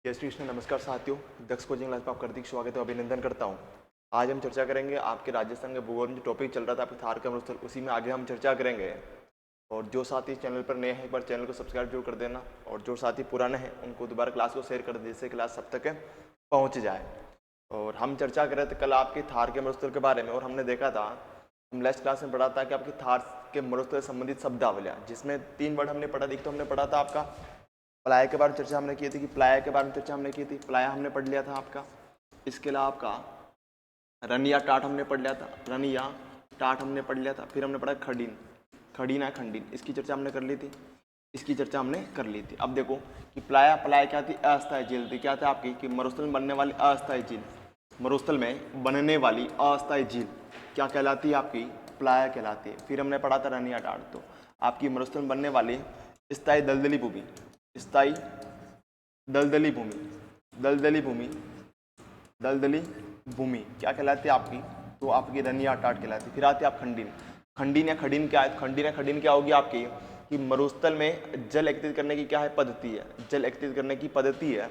जय श्री कृष्ण। नमस्कार साथियों, दक्ष कोचिंग क्लास में आपका हार्दिक स्वागत है, अभिनंदन करता हूं। आज हम चर्चा करेंगे आपके राजस्थान के भूगोल में जो टॉपिक चल रहा था आपके थार का मरुस्थल, उसी में आगे हम चर्चा करेंगे। और जो साथी इस चैनल पर नए हैं एक बार चैनल को सब्सक्राइब जरूर कर देना, और जो साथी पुराने हैं उनको दोबारा क्लास को शेयर कर दे जिससे क्लास सब तक पहुँच जाए। और हम चर्चा कर रहे थे कल आपके थार के मरुस्थल के बारे में, और हमने देखा था, हम लास्ट क्लास में पढ़ा था कि आपकी थार के मरुस्थल से संबंधित शब्दावलियाँ, जिसमें 3 वर्ड हमने पढ़ा। एक तो हमने पढ़ा था आपका प्लाया के बारे में चर्चा हमने की थी, कि प्लाया के बारे में चर्चा हमने की थी, प्लाया हमने पढ़ लिया था आपका। इसके अलावा आपका रन या टाट हमने पढ़ लिया था, रन या टाट हमने पढ़ लिया था। फिर हमने पढ़ा खड़ीन, खड़ीन या खंडीन, इसकी चर्चा हमने कर ली थी, इसकी चर्चा हमने कर ली थी। अब देखो कि प्लाया क्या थी, अस्थायी झील थी। क्या था आपकी कि मरुस्थल में बनने वाली अस्थायी झील, मरुस्थल में बनने वाली अस्थायी झील क्या कहलाती है, आपकी प्लाया कहलाती है। फिर हमने पढ़ा था रन या टाट, तो आपकी मरुस्थल में बनने वाली स्थायी दलदली भूमि, स्थायी दलदली भूमि, दलदली भूमि, दलदली भूमि क्या कहलाती है आपकी, तो आपकी रन या टाट कहलाती है। फिर आती है आप खंडीन, खंडीन या खडीन क्या है, खंडीन या खडीन क्या होगी आपकी, कि मरुस्थल में जल एकत्रित करने की क्या है, पद्धति है, जल एकत्रित करने की पद्धति है,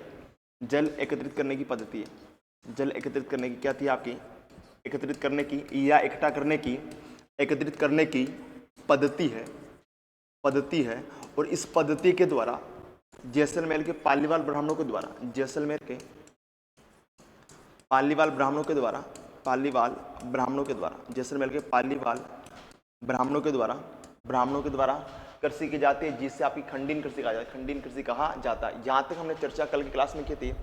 जल एकत्रित करने की पद्धति है। जल एकत्रित करने की क्या थी आपकी, एकत्रित करने की या इकट्ठा करने की, एकत्रित करने की पद्धति है, पद्धति है। और इस पद्धति के द्वारा जैसलमेर के पालीवाल ब्राह्मणों के द्वारा, जैसलमेर के पालीवाल ब्राह्मणों के द्वारा, पालीवाल ब्राह्मणों के द्वारा, जैसलमेर के पालीवाल ब्राह्मणों के द्वारा कृषि की जाती है, जिससे आपकी खंडीन कृषि कहा जाता है, खंडीन कृषि कहा जाता है। यहाँ तक हमने चर्चा कल की क्लास में की थी।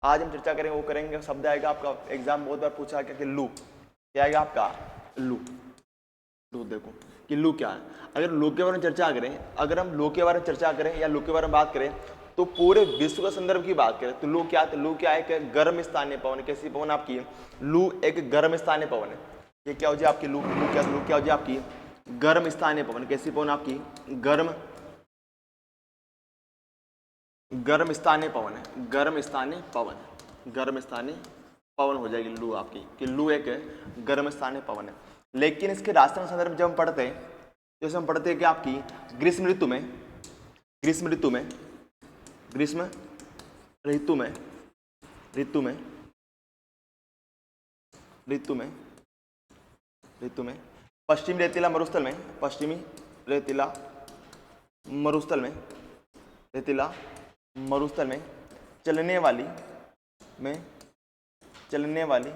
आज हम चर्चा करेंगे, वो करेंगे, शब्द आएगा आपका एग्जाम बहुत बार पूछा गया कि लू, क्या आएगा आपका, लू। लू देखो कि लू क्या है। अगर लू के बारे में चर्चा करें, अगर हम लू के बारे में चर्चा करें या लू के बारे में बात करें, तो पूरे विश्व का संदर्भ की बात करें तो लू क्या है, तो लू क्या है कि गर्म स्थानीय पवन। कैसी पवन आपकी, लू एक गर्म स्थानीय पवन है। ये क्या हो जाए आपकी लू, लू क्या हो जाए आपकी, गर्म स्थानीय पवन। कैसी पवन आपकी, गर्म स्थानीय पवन है, गर्म स्थानीय पवन, गर्म स्थानीय पवन हो जाएगी लू आपकी, कि लू एक गर्म स्थानीय पवन है। लेकिन इसके राजस्थान संदर्भ जब हम पढ़ते हैं, जैसे हम पढ़ते हैं कि आपकी ग्रीष्म ऋतु में, ग्रीष्म ऋतु में, ग्रीष्म ऋतु में, ऋतु में, ऋतु में, ऋतु में पश्चिमी रेतीला मरुस्थल में, पश्चिमी रेतीला मरुस्थल में, रेतीला मरुस्थल में चलने वाली, में चलने वाली,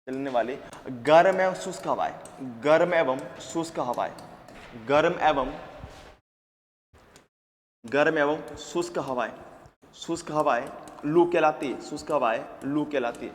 चलने वाली गर्म एवं शुष्क हवाएं, गर्म एवं शुष्क हवाएं, गर्म एवं, गर्म एवं शुष्क हवाएं, शुष्क हवाएं लू कहलाती है, शुष्क हवाएं लू कहलाती है,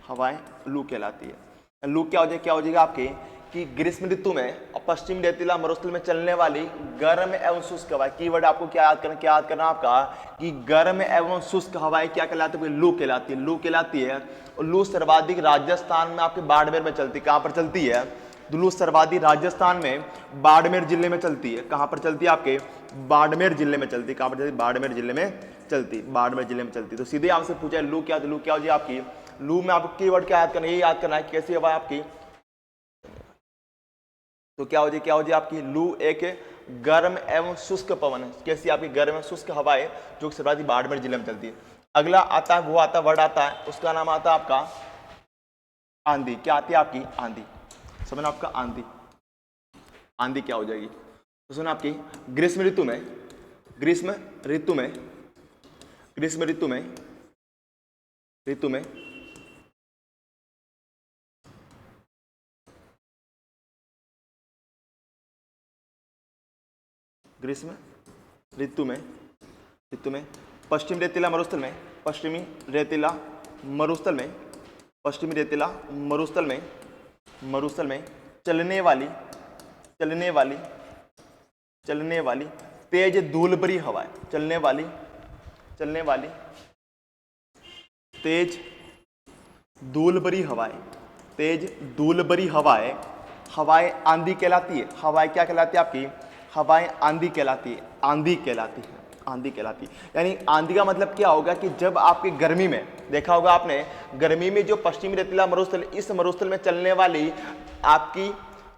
हवाएं लू कहलाती है। लू क्या हो जाएगा, क्या हो जाएगा आपके, कि ग्रीष्म ऋतु में और पश्चिम रेतीला मरुस्थल में चलने वाली गर्म एवं शुष्क हवाएं, कीवर्ड आपको क्या याद करना, क्या याद करना आपका, कि गर्म एवं शुष्क हवाएं क्या कहलाती है, लू कहलाती है, लू कहलाती है। और लू सर्वाधिक राजस्थान में आपके बाड़मेर में चलती है। कहाँ पर चलती है, तो लू सर्वाधिक राजस्थान में बाड़मेर जिले में चलती है। कहाँ पर चलती है, आपके बाड़मेर जिले में चलती है। कहाँ पर चलती है, बाड़मेर जिले में चलती, बाड़मेर जिले में चलती। तो सीधे आपसे पूछा है लू क्या, लू क्या हो जाए आपकी, लू में आपको कीवर्ड क्या याद करना है, ये याद करना है कैसी हवा है आपकी, तो क्या हो जाए, क्या हो जाए आपकी, लू एक गर्म एवं शुष्क पवन है। कैसी आपकी, गर्म एवं शुष्क हवा है, जो सर्वाधिक बाड़मेर जिले में चलती है। अगला आता है, वो आता वर्ड आता है, उसका नाम आता है आपका आंधी। क्या आती है आपकी, आंधी। समझना आपका आंधी, आंधी क्या हो जाएगी, तो सुना आपकी ग्रीष्म ऋतु में, ग्रीष्म ऋतु में, ग्रीष्म ऋतु में, ऋतु में ग्रीष्म ऋतु में, ऋतु में पश्चिम रेतीला मरुस्थल में, पश्चिमी रेतीला मरुस्थल में, पश्चिमी रेतीला मरुस्थल में, मरुस्थल में चलने वाली, चलने वाली, चलने वाली तेज धूलभरी हवाएं, चलने वाली, चलने वाली तेज धूलभरी हवाएं, तेज धूलभरी हवाएं, हवाएं आंधी कहलाती है। हवाएं क्या कहलाती है आपकी, हवाएं आंधी कहलाती है, आंधी कहलाती है, आंधी कहलाती है। यानी आंधी का मतलब क्या होगा, कि जब आपकी गर्मी में देखा होगा आपने, गर्मी में जो पश्चिमी रेतीला मरुस्थल, इस मरुस्थल में चलने वाली आपकी,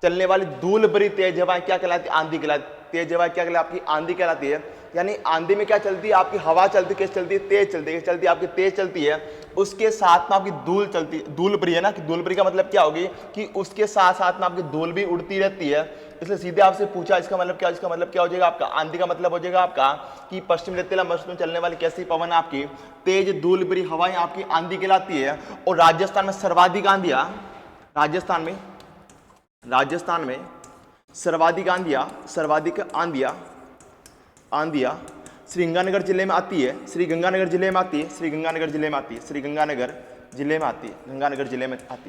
चलने वाली धूल भरी तेज हवाएं क्या कहलाती है, आंधी कहलाती है। तेज हवाएं क्या कहलाती है, आपकी आंधी कहलाती है। यानी आंधी में क्या चलती है, आपकी हवा चलती, कैसे चलती है, तेज चलती है, चलती है आपकी तेज चलती है, उसके साथ में आपकी धूल चलती है, धूल भरी है ना, कि धूल भरी का मतलब क्या होगी कि उसके साथ साथ में आपकी धूल भी उड़ती रहती है। इसलिए सीधे आपसे पूछा इसका मतलब क्या, इसका मतलब क्या हो जाएगा आपका, आंधी का मतलब हो जाएगा आपका कि पश्चिम रेतीला मौसम में चलने वाली कैसी पवन आपकी तेज धूल भरी हवाएं आपकी आंधी कहलाती है। और राजस्थान में सर्वाधिक आंधियां, राजस्थान में सर्वाधिक आंधियां श्रीगंगानगर जिले में आती है, गंगानगर जिले में आती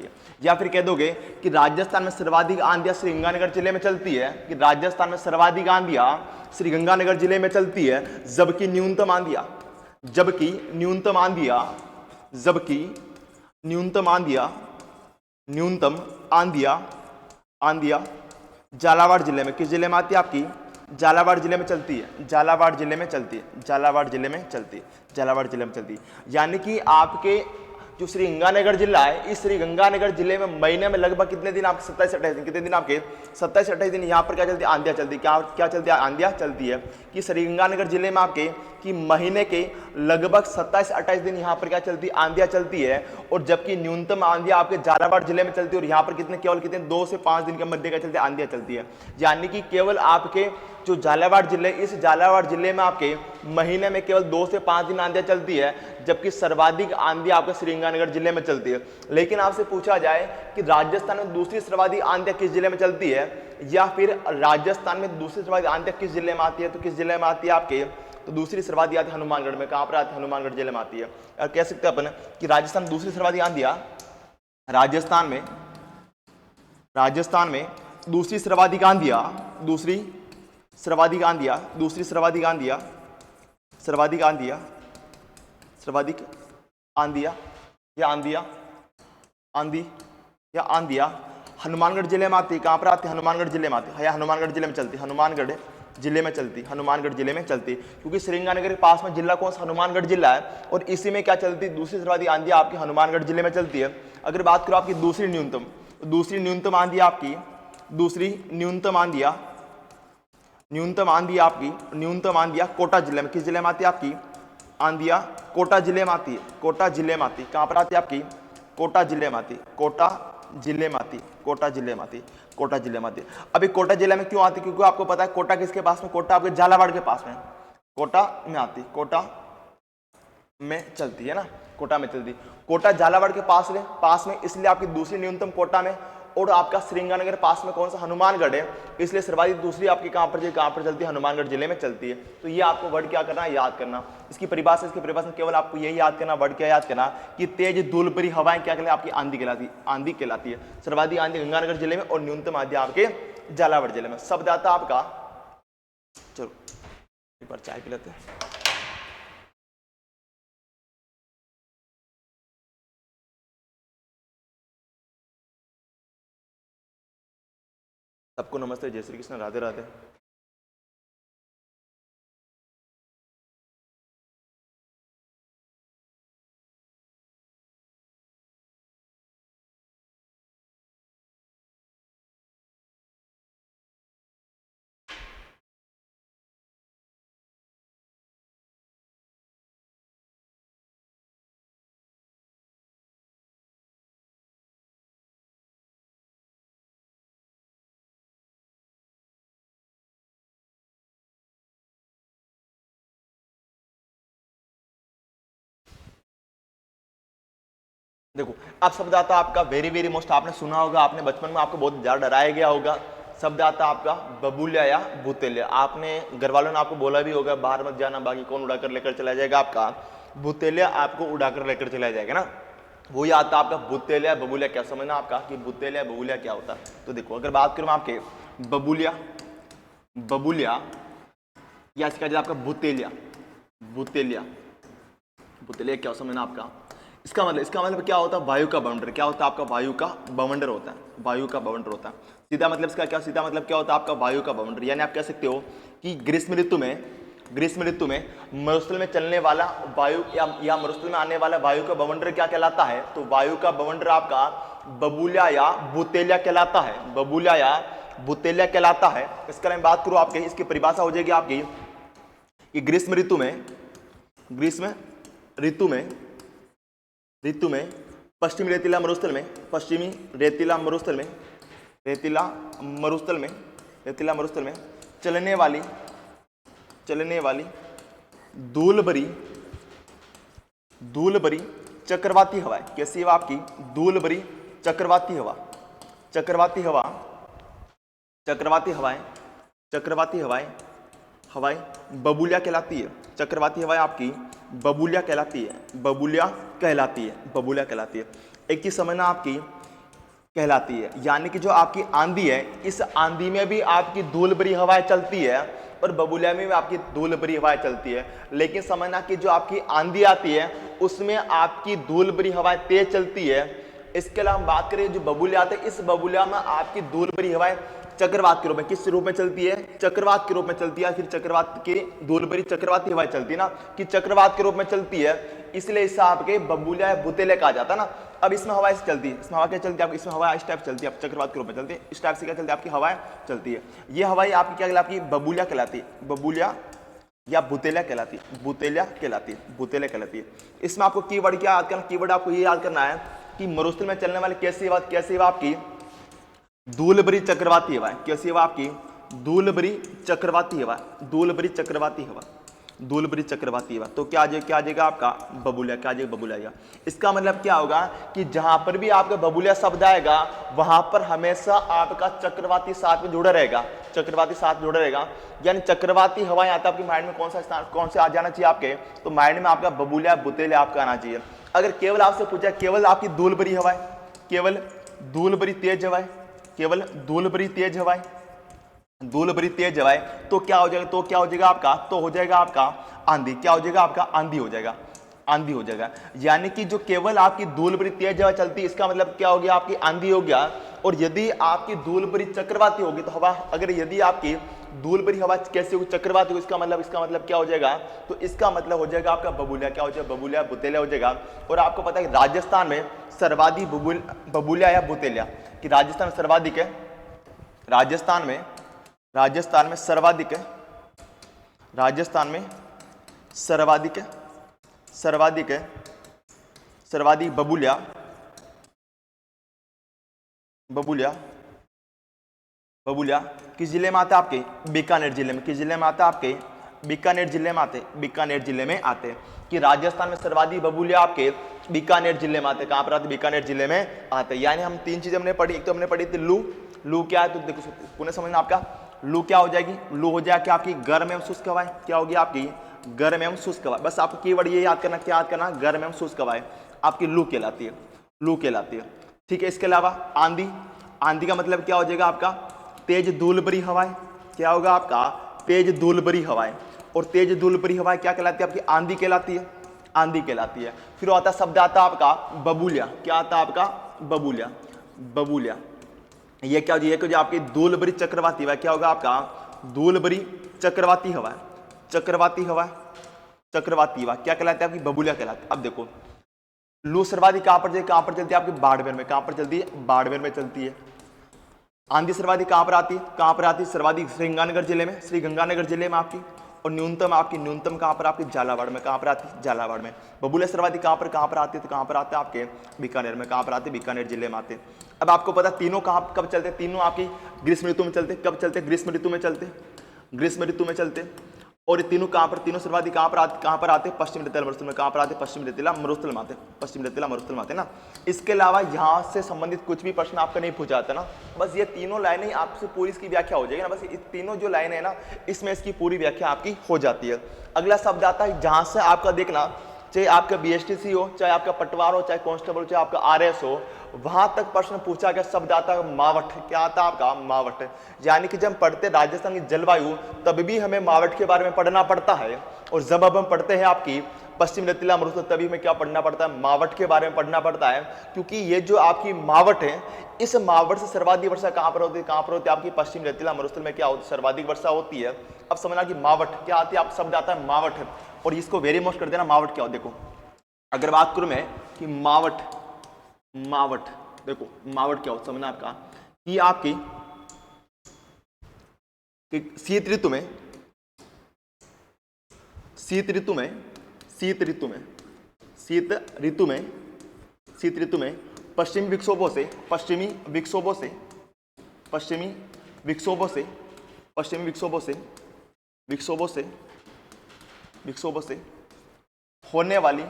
है। या फिर कह दोगे कि राजस्थान में सर्वाधिक आंधियां श्रीगंगानगर जिले में चलती है, कि राजस्थान में सर्वाधिक आंधियां श्रीगंगानगर जिले में चलती है, जबकि न्यूनतम आंधियां झालावाड़ जिले में, किस जिले में आती है आपकी, झालावाड़ जिले में चलती है, झालावाड़ जिले में चलती है। यानी कि आपके जो श्रीगंगानगर जिला है, इस श्रीगंगानगर जिले में महीने में लगभग कितने दिन आपके 27 से 28 दिन, कितने दिन आपके 27 से 28 दिन यहाँ पर क्या चलती है, आंधियां चलती है। क्या चलती है, आंधियां चलती है। कि श्रीगंगानगर जिले में आपके कि महीने के लगभग 27 से 28 दिन यहाँ पर क्या चलती है, आंधियां चलती है। और जबकि न्यूनतम आंधियां आपके झालावाड़ जिले में चलती है, और यहाँ पर केवल कितने 2 से 5 दिन के मध्य क्या चलती है, आंधियां चलती है। यानी कि केवल आपके जो झालावाड़ जिले, इस झालावाड़ जिले में आपके महीने में केवल 2 से 5 दिन आंधियां चलती है, जबकि सर्वाधिक आंधियां आपके श्रीगंगानगर जिले में चलती है। लेकिन आपसे पूछा जाए कि राजस्थान में दूसरी सर्वाधिक आंधियां किस जिले में चलती है, या फिर राजस्थान में दूसरी सर्वाधिक आंधियां किस जिले में आती है, तो किस जिले में आती है आपके, तो दूसरी सर्वाधिक आती है हनुमानगढ़ में। कहां पर आती है, हनुमानगढ़ जिले में आती है। और कह सकते हैं अपन कि राजस्थान दूसरी सर्वाधिक आंधियां, राजस्थान में दूसरी सर्वाधिक आंधियां हनुमानगढ़ जिले में आती है। कहां पर आती है, हनुमानगढ़ जिले में आती है, या हनुमानगढ़ जिले में चलती, हनुमानगढ़ जिले में चलती। क्योंकि श्रीगंगानगर के पास में जिला कौन सा, हनुमानगढ़ जिला है, और इसी में क्या चलती, दूसरी सर्वाधिक आंधियां आपकी हनुमानगढ़ जिले में चलती है। अगर बात करो आपकी दूसरी न्यूनतम आंधियां आपकी, न्यूनतम आंधियां कोटा जिले में, किस जिले में आती है आपकी, आंधियां कोटा जिले में आती है, कहां पर आती है आपकी, कोटा जिले में आती। अभी कोटा जिले में क्यों आती, क्योंकि आपको पता है कोटा किसके पास में, कोटा आपके झालावाड़ के पास में, कोटा में चलती है ना, कोटा झालावाड़ के पास में, इसलिए आपकी दूसरी न्यूनतम कोटा में, और आपका श्रीगंगानगर पास में कौन सा, हनुमानगढ़ है, इसलिए सर्वाधिक दूसरी आपकी कहां पर चलती है, हनुमानगढ़ जिले में चलती है। तो ये आपको वर्ड क्या करना है, याद करना। इसकी परिभाषा केवल आपको यही याद करना, वर्ड क्या याद करना कि तेज धूल भरी हवाएं क्या कहलाती, आपकी आंधी कहलाती है। सर्वाधिक आंधी गंगानगर जिले में, और न्यूनतम आंधी आपके झालावाड़ जिले में। शब्द आता आपका, चलो एक बार चाय पी लेते हैं। सबको नमस्ते, जय श्री कृष्ण, राधे राधे। देखो अब शब्द आता आपका वेरी मोस्ट, आपने सुना होगा, आपने बचपन में आपको बहुत ज्यादा डराया गया होगा। शब्द आता आपका बबूलिया या भूतेलिया। आपने घर वालों ने आपको बोला भी होगा बाहर मत जाना, बाकी कौन उड़ाकर लेकर चला जाएगा, आपका भूतेलिया आपको उड़ाकर लेकर चला जाएगा ना। वो ही आता आपका भूतेलिया बबूलिया। क्या समझना आपका कि भूतेलिया बबूलिया क्या होता है। तो देखो अगर बात करूं आपके बबूलिया या इसका आपका भूतेलिया क्या समझना आपका। इसका मतलब क्या होता है, वायु का बवंडर। क्या होता है आपका, वायु का बवंडर होता है। सीधा मतलब इसका क्या, सीधा मतलब क्या होता है आपका, वायु का बवंडर। यानी आप कह सकते हो कि ग्रीष्म ऋतु में मरुस्थल में चलने वाला वायु या मरुस्थल में आने वाला वायु का बवंडर क्या कहलाता है। तो वायु का बवंडर आपका बबूलिया या भूतेलिया कहलाता है। इसका मैं बात करूं आपके, इसकी परिभाषा हो जाएगी आपकी कि ग्रीष्म ऋतु में पश्चिमी रेतीला मरुस्थल में चलने वाली धूल भरी चक्रवाती हवाएं, कैसी हवा आपकी? धूल भरी चक्रवाती हवाएं बबूलिया कहलाती है। चक्रवाती हवाएं आपकी बबूलिया कहलाती है। एक चीज समझना, आपकी कहलाती है यानी कि जो आपकी आंधी है, इस आंधी में भी आपकी धूल भरी हवाएं चलती है और बबूलिया में भी आपकी धूल भरी हवाएं चलती है। लेकिन समझना कि जो आपकी आंधी आती है उसमें आपकी धूल भरी हवाएं तेज चलती है। इसके अलावा हम बात करें जो बबूलिया आते हैं, इस बबूलिया में आपकी धूल भरी हवाएं चक्रवात के रूप में, किस रूप में चलती है? चक्रवात के रूप में चलती है। फिर चक्रवात की धूल भरी चक्रवाती हवाएं चलती है ना, कि चक्रवात के रूप में चलती है, इसलिए इसे आपके बबूलिया या बुतेले कहा जाता है ना। अब इसमें हवा ऐसे चलती है, इसमें हवा क्या चलती है आपकी? इसमें हवा इस टाइप चलती है, चक्रवात के रूप में चलती है। इस टाइप से क्या चलती है आपकी? हवाएं चलती है। ये हवाएं आपकी क्या कहलाती है? बबूलिया कहलाती है। बबूलिया या बुतेलिया कहलाती है। इसमें आपको कीवर्ड क्या याद करना? कीवर्ड आपको ये याद करना है कि मरुस्थल में चलने वाली कैसी हवा आपकी? धूल भरी चक्रवाती हवा। कैसी हवा आपकी? धूल भरी चक्रवाती हवा। तो क्या आ जाएगा आपका? बबूलिया। क्या आ जाएगा? बबूलिया। इसका मतलब क्या होगा कि जहां पर भी आपका बबूलिया शब्द आएगा वहां पर हमेशा आपका चक्रवाती साथ में जुड़ा रहेगा। यानी चक्रवाती हवाएं आता है आपकी माइंड में कौन से आ जाना चाहिए आपके? तो माइंड में आपका बबूलिया बुतेलिया आपका आना चाहिए। अगर केवल आपसे पूछा केवल आपकी धूल भरी हवाएं, केवल धूल भरी तेज हवाएं, तो क्या हो जाएगा आपका? तो हो जाएगा आपका आंधी। क्या हो जाएगा आपका? आंधी हो जाएगा। यानी कि जो केवल आपकी धूल भरी तेज हवा चलती है, इसका मतलब क्या हो गया? आपकी आंधी हो गया। और यदि आपकी धूल भरी चक्रवाती होगी तो हवा, अगर यदि आपकी धूल भरी हवा कैसे होगी? चक्रवाती होगी, इसका मतलब क्या हो जाएगा? तो इसका मतलब हो जाएगा आपका बबूलिया। क्या हो जाएगा? बबूलिया बुतेलिया हो जाएगा। और आपको पता है राजस्थान में सर्वाधिक बबूलिया या बुतेलिया, कि राजस्थान में सर्वाधिक है। राजस्थान में सर्वाधिक बबूलिया किस जिले में आता है आपके? बीकानेर जिले में। किस जिले में आता है आपके? बीकानेर जिले में आते कि राजस्थान में सर्वाधिक बबूलिया आपके बीकानेर जिले में आते। कहां पर आते? बीकानेर जिले में आते। यानी हम तीन चीजें हमने पढ़ी। एक तो हमने पढ़ी थी लू क्या है? तो देखो पुनः समझना आपका, लू क्या हो जाएगी? लू हो जाएगी आपकी गर्म एवं शुष्क हवाएं। क्या होगी आपकी? गर्म एवं शुष्क हवा। बस आपको कीवर्ड ये याद करना, क्या याद करना? गर्म एवं शुष्क हवाएं आपकी लू कहलाती है। ठीक है। इसके अलावा आंधी का मतलब क्या हो जाएगा आपका? तेज धूल भरी हवाएं। क्या होगा आपका? तेज धूल भरी हवाएं। और तेज धूल भरी हवाएं क्या कहलाती है आपकी? आंधी कहलाती है। फिर आता शब्द आता आपका बबूलिया। क्या आता आपका? बबूलिया। ये क्या हो जाए आपकी? धूल भरी चक्रवाती हवा। क्या होगा आपका? धूल भरी चक्रवाती हवा क्या कहलाती है आपकी? बबूलिया कहलाती है। अब देखो लू सर्वाधिक कहां पर चलती है आपकी? बाड़मेर में। कहां पर चलती है? बाड़मेर में चलती है। आंधी सर्वाधिक कहां पर आती है? सर्वाधिक श्रीगंगानगर जिले में आपकी। और न्यूनतम कहां पर आपकी? झालावाड़ में। कहां पर आती है? झालावाड़ में। बबूलिया सर्वाधिक कहां पर आती है? तो कहां पर आते हैं आपके? बीकानेर में। कहां पर आते हैं? बीकानेर जिले में आते हैं। अब आपको पता तीनों कब चलते? तीनों आपकी ग्रीष्म ऋतु में चलते। कब चलते? ग्रीष्म ऋतु में चलते। और ये तीनों सर्वाधिक कहां पर आते? पश्चिम रेतीला मरुस्थल में। कहां पर आते? पश्चिम रेतीला मरुस्थल में आते ना। इसके अलावा यहां से संबंधित कुछ भी प्रश्न आपका नहीं पूछा जाता ना। बस ये तीनों लाइनें आपसे पूरी इसकी व्याख्या हो जाएगी ना। बस ये तीनों जो लाइनें है ना, इसमें इसकी पूरी व्याख्या आपकी हो जाती है। अगला शब्द आता है जहां से आपका देखना, चाहे आपका बीएसटीसी हो, चाहे आपका पटवार हो, चाहे कांस्टेबल हो, चाहे आपका आरएस हो, वहां तक प्रश्न पूछा गया शब्द आता है मावठ। क्या आता है आपका? मावठ। यानी कि जब हम पढ़ते राजस्थान की जलवायु तब भी हमें मावठ के बारे में पढ़ना पड़ता है। और जब अब हम पढ़ते हैं आपकी पश्चिम रेतीला मरुस्थल, तभी हमें क्या पढ़ना पड़ता है? मावठ के बारे में पढ़ना पड़ता है। क्योंकि ये जो आपकी मावठ है, इस मावठ से सर्वाधिक वर्षा कहां पर होती है? आपकी पश्चिम रेतीला मरुस्थल में क्या होती है? सर्वाधिक वर्षा होती है। अब समझना कि मावठ क्या आती है? आप शब्द आता है मावठ। और इसको वेरी मोस्ट कर देना, मावठ क्या हो? देखो अगर बात करूं मैं कि मावठ देखो मावठ क्या हो समझना आपका, कि आपकी शीत ऋतु में शीत ऋतु में शीत ऋतु में शीत ऋतु में शीत ऋतु में पश्चिमी विक्षोभों से पश्चिमी विक्षोभों से पश्चिमी विक्षोभों से पश्चिमी विक्षोभों से विक्षोभों से विक्षोभों से होने वाली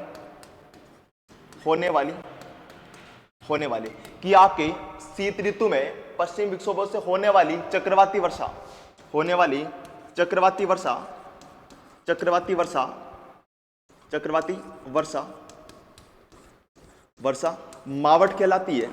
कि आपके शीत ऋतु में पश्चिमी विक्षोभों से होने वाली चक्रवाती वर्षा वर्षा मावट कहलाती है।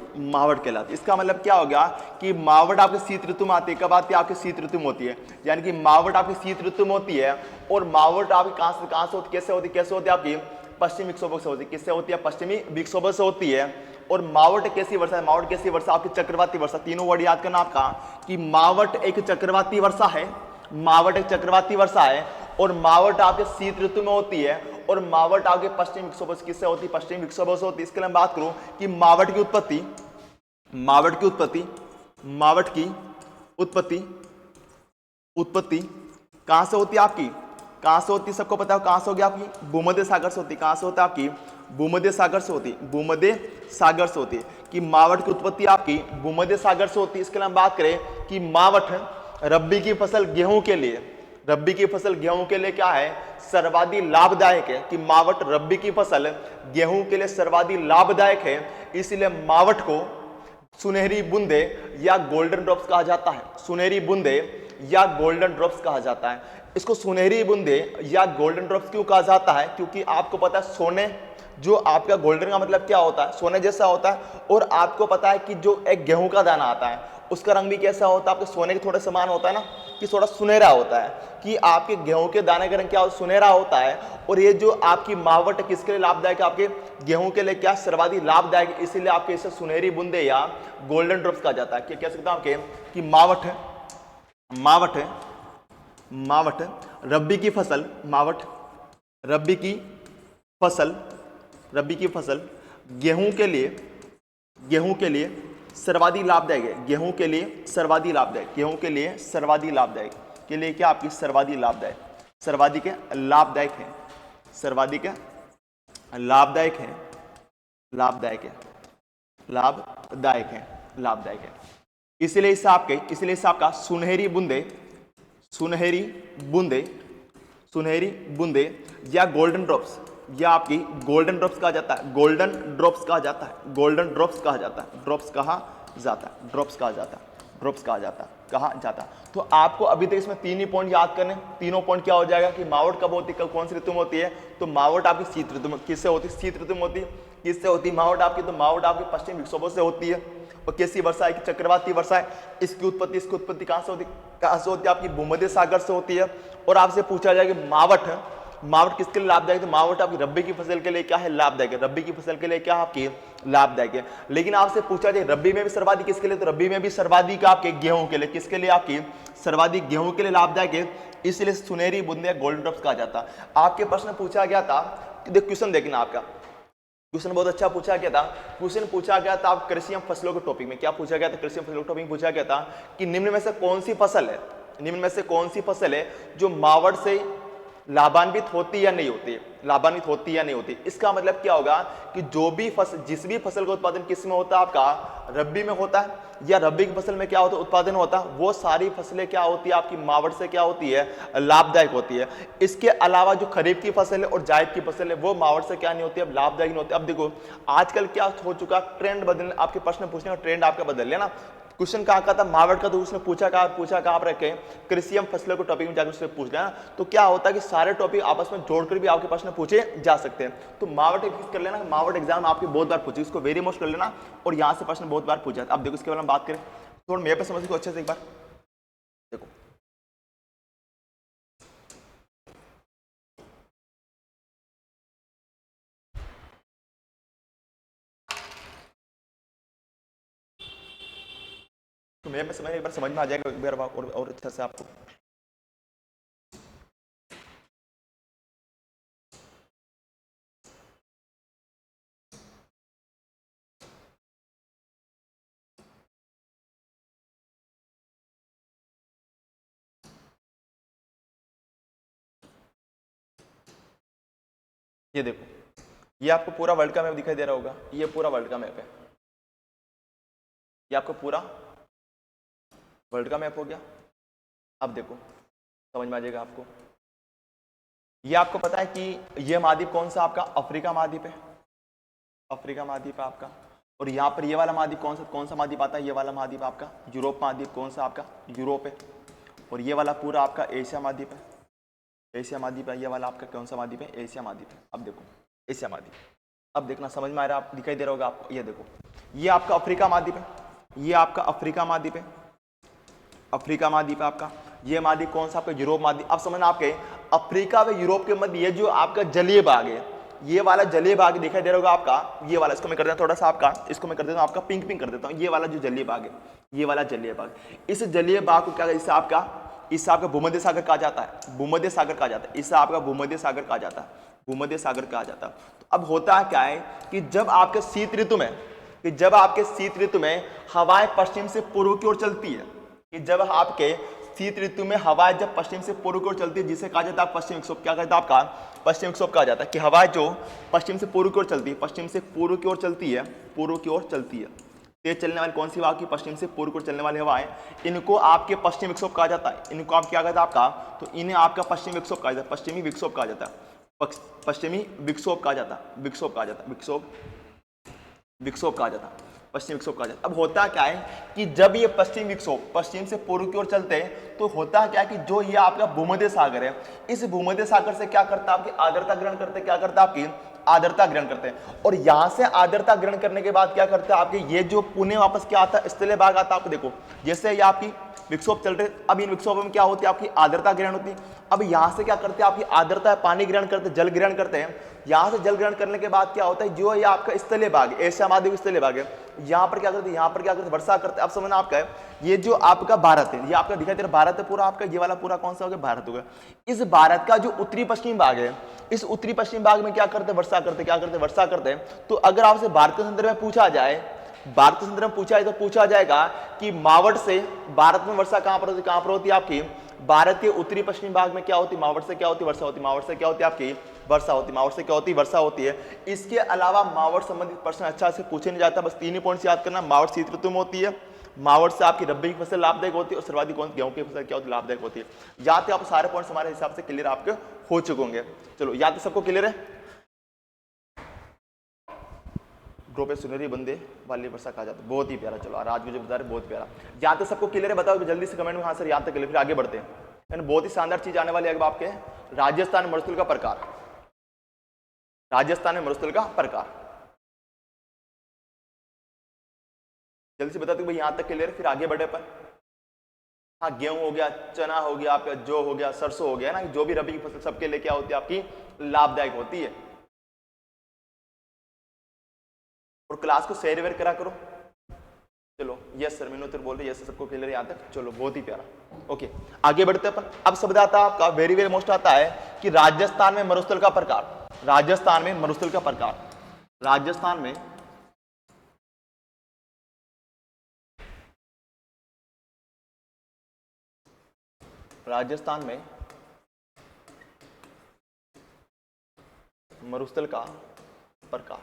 इसका मतलब क्या हो गया कि मावट आपके शीत ऋतु में आती है। कब आती है? आपके शीत ऋतु में होती है। यानी कि मावट आपकी शीत ऋतु में होती है। और मावट आपकी कहां से होती, कैसे होती है? आपकी पश्चिमी विक्षोभों से होती है। किससे होती है? पश्चिमी विक्षोभों से होती है। और मावट कैसी वर्षा है? मावट कैसी वर्षा? आपकी चक्रवाती वर्षा। तीनों वर्ड याद करना आपका कि मावट एक चक्रवाती वर्षा है। और मावट आपके शीत ऋतु में होती है। और मावट आपके पश्चिमी विक्षोभों से किससे होती है? पश्चिमी विक्षोभों से होती है। इसके लिए मैं बात करूं कि मावट की उत्पत्ति कहां से होती है? आपकी कहां से होती है? सबको पता है कहां से होगी? आपकी भूमध्य सागर से होती है। कहां से होता है? आपकी भूमध्य सागर से होती है। कि मावट की उत्पत्ति आपकी भूमध्य सागर से होती है। इसके लिए हम बात करें कि मावट रब्बी की फसल गेहूं के लिए क्या है? सर्वाधिक लाभदायक है। कि मावट रब्बी की फसल गेहूं के लिए सर्वाधिक लाभदायक है। इसलिए मावट को सुनहरी बूंदे या गोल्डन ड्रॉप्स कहा जाता है। इसको सुनहरी बूंदे या गोल्डन ड्रॉप्स क्यों कहा जाता है? क्योंकि आपको पता है सोने, जो आपका गोल्डन का मतलब क्या होता है? सोने जैसा होता है। और आपको पता है कि जो एक गेहूं का दाना आता है उसका रंग भी कैसा होता है? आपके सोने के थोड़े समान होता है ना, कि थोड़ा सुनहरा होता है। कि आपके गेहूं के दाने का रंग क्या सुनहरा होता है। और ये जो आपकी मावट किसके लिए लाभदायक है? आपके गेहूं के लिए क्या सर्वाधिक लाभदायक, इसीलिए आपके इसे सुनहरी बूंदे या गोल्डन ड्रॉप्स कहा जाता है। क्या कह सकता हूं आपके कि मावट रब्बी की फसल गेहूं के लिए सर्वाधिक लाभदायक है। के लिए क्या आपकी सर्वाधिक लाभदायक है। इसलिए इसे आपका सुनहरी बूंदे या गोल्डन ड्रॉप्स या आपकी गोल्डन ड्रॉप्स कहा जाता है। कहा जाता है। तो आपको अभी तक इसमें तीन ही पॉइंट याद करने। तीनों पॉइंट क्या हो जाएगा कि मावट कब होती है, कौन सी ऋतु में होती है? तो मावट आपकी शीत ऋतु में। किससे होती है? शीत ऋतु में होती है। किससे होती है मावट आपकी? तो मावट आपकी पश्चिमी विक्षोभों से होती है। और कैसी वर्षा है? कि चक्रवाती वर्षा है। इसकी उत्पत्ति कहां से होती है? आपकी भूमध्य सागर से होती है। और आपसे पूछा जाएगा मावट किसके लिए लाभदायक? तो मावट आपकी रब्बी की फसल के लिए क्या है? लाभदायक है। आपकी लाभदायक है। लेकिन आपसे पूछा जाए रब्बी में भी सर्वाधिक किसके लिए? तो रब्बी में भी सर्वाधिक आपके गेहूं के लिए। किसके लिए? आपकी सर्वाधिक गेहूं के लिए लाभदायक है। इसलिए सुनहरी बूंदे गोल्डन ड्रॉप्स कहा जाता। आपके प्रश्न पूछा गया था, क्वेश्चन देखना आपका, क्वेश्चन बहुत अच्छा पूछा गया था। क्वेश्चन पूछा गया था आप कृषि एवं फसलों के टॉपिक में। क्या पूछा गया था? कृषि एवं फसलों के टॉपिक में पूछा गया था कि निम्न में से कौन सी फसल है जो मावट से लाभान्वित होती या नहीं होती? इसका मतलब क्या होगा कि जिस भी फसल का उत्पादन किस में होता है? आपका रब्बी में होता है। या रब्बी की फसल में क्या होता है? उत्पादन होता है। वो सारी फसलें क्या होती है? आपकी मावट से क्या होती है? लाभदायक होती है। इसके अलावा जो खरीफ की फसल है और जायद की फसल है वो मावट से क्या नहीं होती है? अब लाभदायक नहीं होती। अब देखो आजकल क्या हो चुका, ट्रेंड बदलने, आपके प्रश्न पूछने का ट्रेंड आपका बदल लिया ना। क्वेश्चन कहाँ का था? मावट का। तो उसने पूछा कहाँ आप रखे? कृषि एवं फसलों के टॉपिक में जाकर उससे पूछ लेना। तो क्या होता है कि सारे टॉपिक आपस में जोड़कर भी आपके प्रश्न पूछे जा सकते हैं। तो मावट फिक्स कर लेना। मावट एग्जाम आपकी बहुत बार पूछी, इसको वेरी मोस्ट कर लेना। और यहाँ से प्रश्न बहुत बार पूछा। अब देखो इसके बारे में बात करें थोड़ा मेरे पे समझ को अच्छे से एक बार देखो। तो मेरे पे समझ एक बार समझ में आ जाएगा एक बार और अच्छा से आपको। ये देखो, ये आपको पूरा वर्ल्ड का मैप दिखाई दे रहा होगा, ये पूरा वर्ल्ड का मैप है, ये आपको पूरा वर्ल्ड का मैप हो गया। अब देखो समझ में आ जाएगा आपको। ये आपको पता है कि ये महाद्वीप कौन सा आपका अफ्रीका महाद्वीप है, अफ्रीका महाद्वीप है आपका। और यहाँ पर ये वाला महाद्वीप कौन सा महाद्वीप आता है, ये वाला महाद्वीप आपका यूरोप महाद्वीप, कौन सा आपका यूरोप है। और ये वाला पूरा आपका एशिया महाद्वीप है, एशिया महाद्वीप है। ये वाला आपका कौन सा महाद्वीप है, एशिया महाद्वीप है। अब देखो एशिया महाद्वीप, अब देखना समझ में आ रहा है, आप दिखाई दे रहा होगा आपको। ये देखो ये आपका अफ्रीका महाद्वीप है, ये आपका अफ्रीका महाद्वीप है, अफ्रीका महाद्वीप है आपका। ये महाद्वीप कौन सा आपका यूरोप महाद्वीप। अब समझना आपके अफ्रीका व यूरोप के मध्य ये जो आपका जलीय भाग है, ये वाला जलीय भाग दिखाई दे रहा होगा आपका, ये वाला, इसको मैं कर देता हूं थोड़ा सा आपका, इसको मैं कर देता हूं आपका पिंक पिंक कर देता हूं। ये वाला जो जलीय भाग है, ये वाला जलीय भाग, इस जलीय भाग को क्या, इससे आपका भूमध्य सागर कहा जाता है, भूमध्य सागर कहा जाता है, इससे आपका भूमध्य सागर कहा जाता है, भूमध्य सागर कहा जाता है। तो अब होता क्या है कि जब आपके शीत ऋतु में हवाएं पश्चिम से पूर्व की ओर चलती है, कि जब आपके शीत ऋतु में हवाएं जब पश्चिम से पूर्व की ओर चलती है, जिसे कहा जाता है पश्चिम विक्षोभ, क्या कहता है आपका पश्चिम विक्षोभ कहा जाता है। कि हवाएं जो पश्चिम से पूर्व की ओर चलती है, पश्चिम से पूर्व की ओर चलती है, पूर्व की ओर चलती है, तेज चलने वाली कौन सी हवा की, पश्चिम से पूर्व की ओर चलने वाली हवाएं, इनको आपके पश्चिम विक्षोभ कहा जाता है। इनको आप क्या कहता है आपका, तो इन्हें आपका पश्चिम विक्षोभ कहा जाता है, पश्चिमी विक्षोभ कहा जाता है, पश्चिमी विक्षोभ कहा जाता है, विक्षोभ कहा जाता है, विक्षोभ कहा जाता है, पश्चिम विक्षोभ कहा जाता है। अब होता क्या है कि जब ये पश्चिम विक्षोभ पश्चिम से पूर्व की ओर चलते हैं, तो होता क्या है कि जो ये आपका भूमध्य सागर है, इस भूमध्य सागर से क्या करता है, आपकी आर्द्रता ग्रहण करते हैं, क्या करता है आपकी आर्द्रता ग्रहण करते हैं। और यहां से आर्द्रता ग्रहण करने के बाद क्या करते हैं, आपके ये जो पुणे वापस क्या आता है, स्थलीय भाग आता है। आपको देखो जैसे ये आपकी विक्षोभ चल रहे, अब इन विक्षोभ में क्या होती है, आपकी आर्द्रता ग्रहण होती है। अब यहां से क्या करते हैं, आपकी आर्द्रता पानी ग्रहण करते हैं, जल ग्रहण करते हैं। यहां से जल ग्रहण करने के बाद क्या होता है, जो ये आपका स्थलीय भाग, एशिया महाद्वीप स्थलीय भाग है, यहाँ पर क्या करते हैं, यहाँ पर क्या करते हैं, वर्षा करते हैं। अब समझना आपका है, ये जो आपका भारत है, ये आपका दिखाई दे रहा भारत है पूरा आपका, ये वाला पूरा कौन सा हो गया, भारत हो गया। इस भारत का जो उत्तरी पश्चिम भाग है, इस उत्तरी पश्चिम भाग में क्या करते हैं, वर्षा करते हैं, क्या करते हैं, वर्षा करते हैं। तो अगर आपसे भारत के संदर्भ में पूछा जाए, भारत के संदर्भ में पूछा है, तो पूछा जाएगा कि मावट से भारत में वर्षा कहां पर होती है आपकी, भारत के उत्तरी पश्चिमी भाग में क्या होती है, मावट से क्या होती है, वर्षा होती है, मावट से क्या होती है आपकी वर्षा होती है, मावट से क्या होती है, वर्षा होती है। इसके अलावा मावट संबंधित प्रश्न अच्छा से पूछे नहीं जाता, बस 3 ही पॉइंट्स याद करना। मावट शीत ऋतु में होती है, मावट से आपकी रबी की फसल लाभदायक होती है, और सर्वाधिक गेहूं की फसल क्या होती है, लाभदायक होती है। यहाँ तक आप सारे पॉइंट्स हमारे हिसाब से क्लियर आपके हो चुके होंगे। चलो यहाँ तक सबको क्लियर है। ग्रुप पे सुनहरी बंदे वाली वर्षा कहा जाता है, बहुत ही प्यारा। चलो आज मुझे बता रहे बहुत प्यारा। यहाँ तक सबको क्लियर है, बताओ जल्दी से कमेंट में, हाँ सर यहाँ तक क्लियर। फिर आगे बढ़ते हैं, बहुत ही शानदार चीज आने वाली है अब आपके, राजस्थान में मरुस्थल का प्रकार, राजस्थान में मरुस्थल का प्रकार। जल्दी से बताते भाई यहाँ तक क्लियर, फिर आगे बढ़े पर। हाँ गेहूं हो गया, चना हो गया, आपका जौ हो गया, सरसों हो गया ना, जो भी रबी की फसल सबके लिए क्या होती है, आपकी लाभदायक होती है। और क्लास को शेयर वेयर करा करो। चलो यस सर, मीनू बोल रहे यस, सबको क्लियर यहाँ तक। चलो बहुत ही प्यारा, ओके आगे बढ़ते हैं अपन। अब शब्द आता है आपका वेरी वेरी मोस्ट आता है कि राजस्थान में मरुस्थल का प्रकार, राजस्थान में मरुस्थल का प्रकार, राजस्थान में मरुस्थल का प्रकार,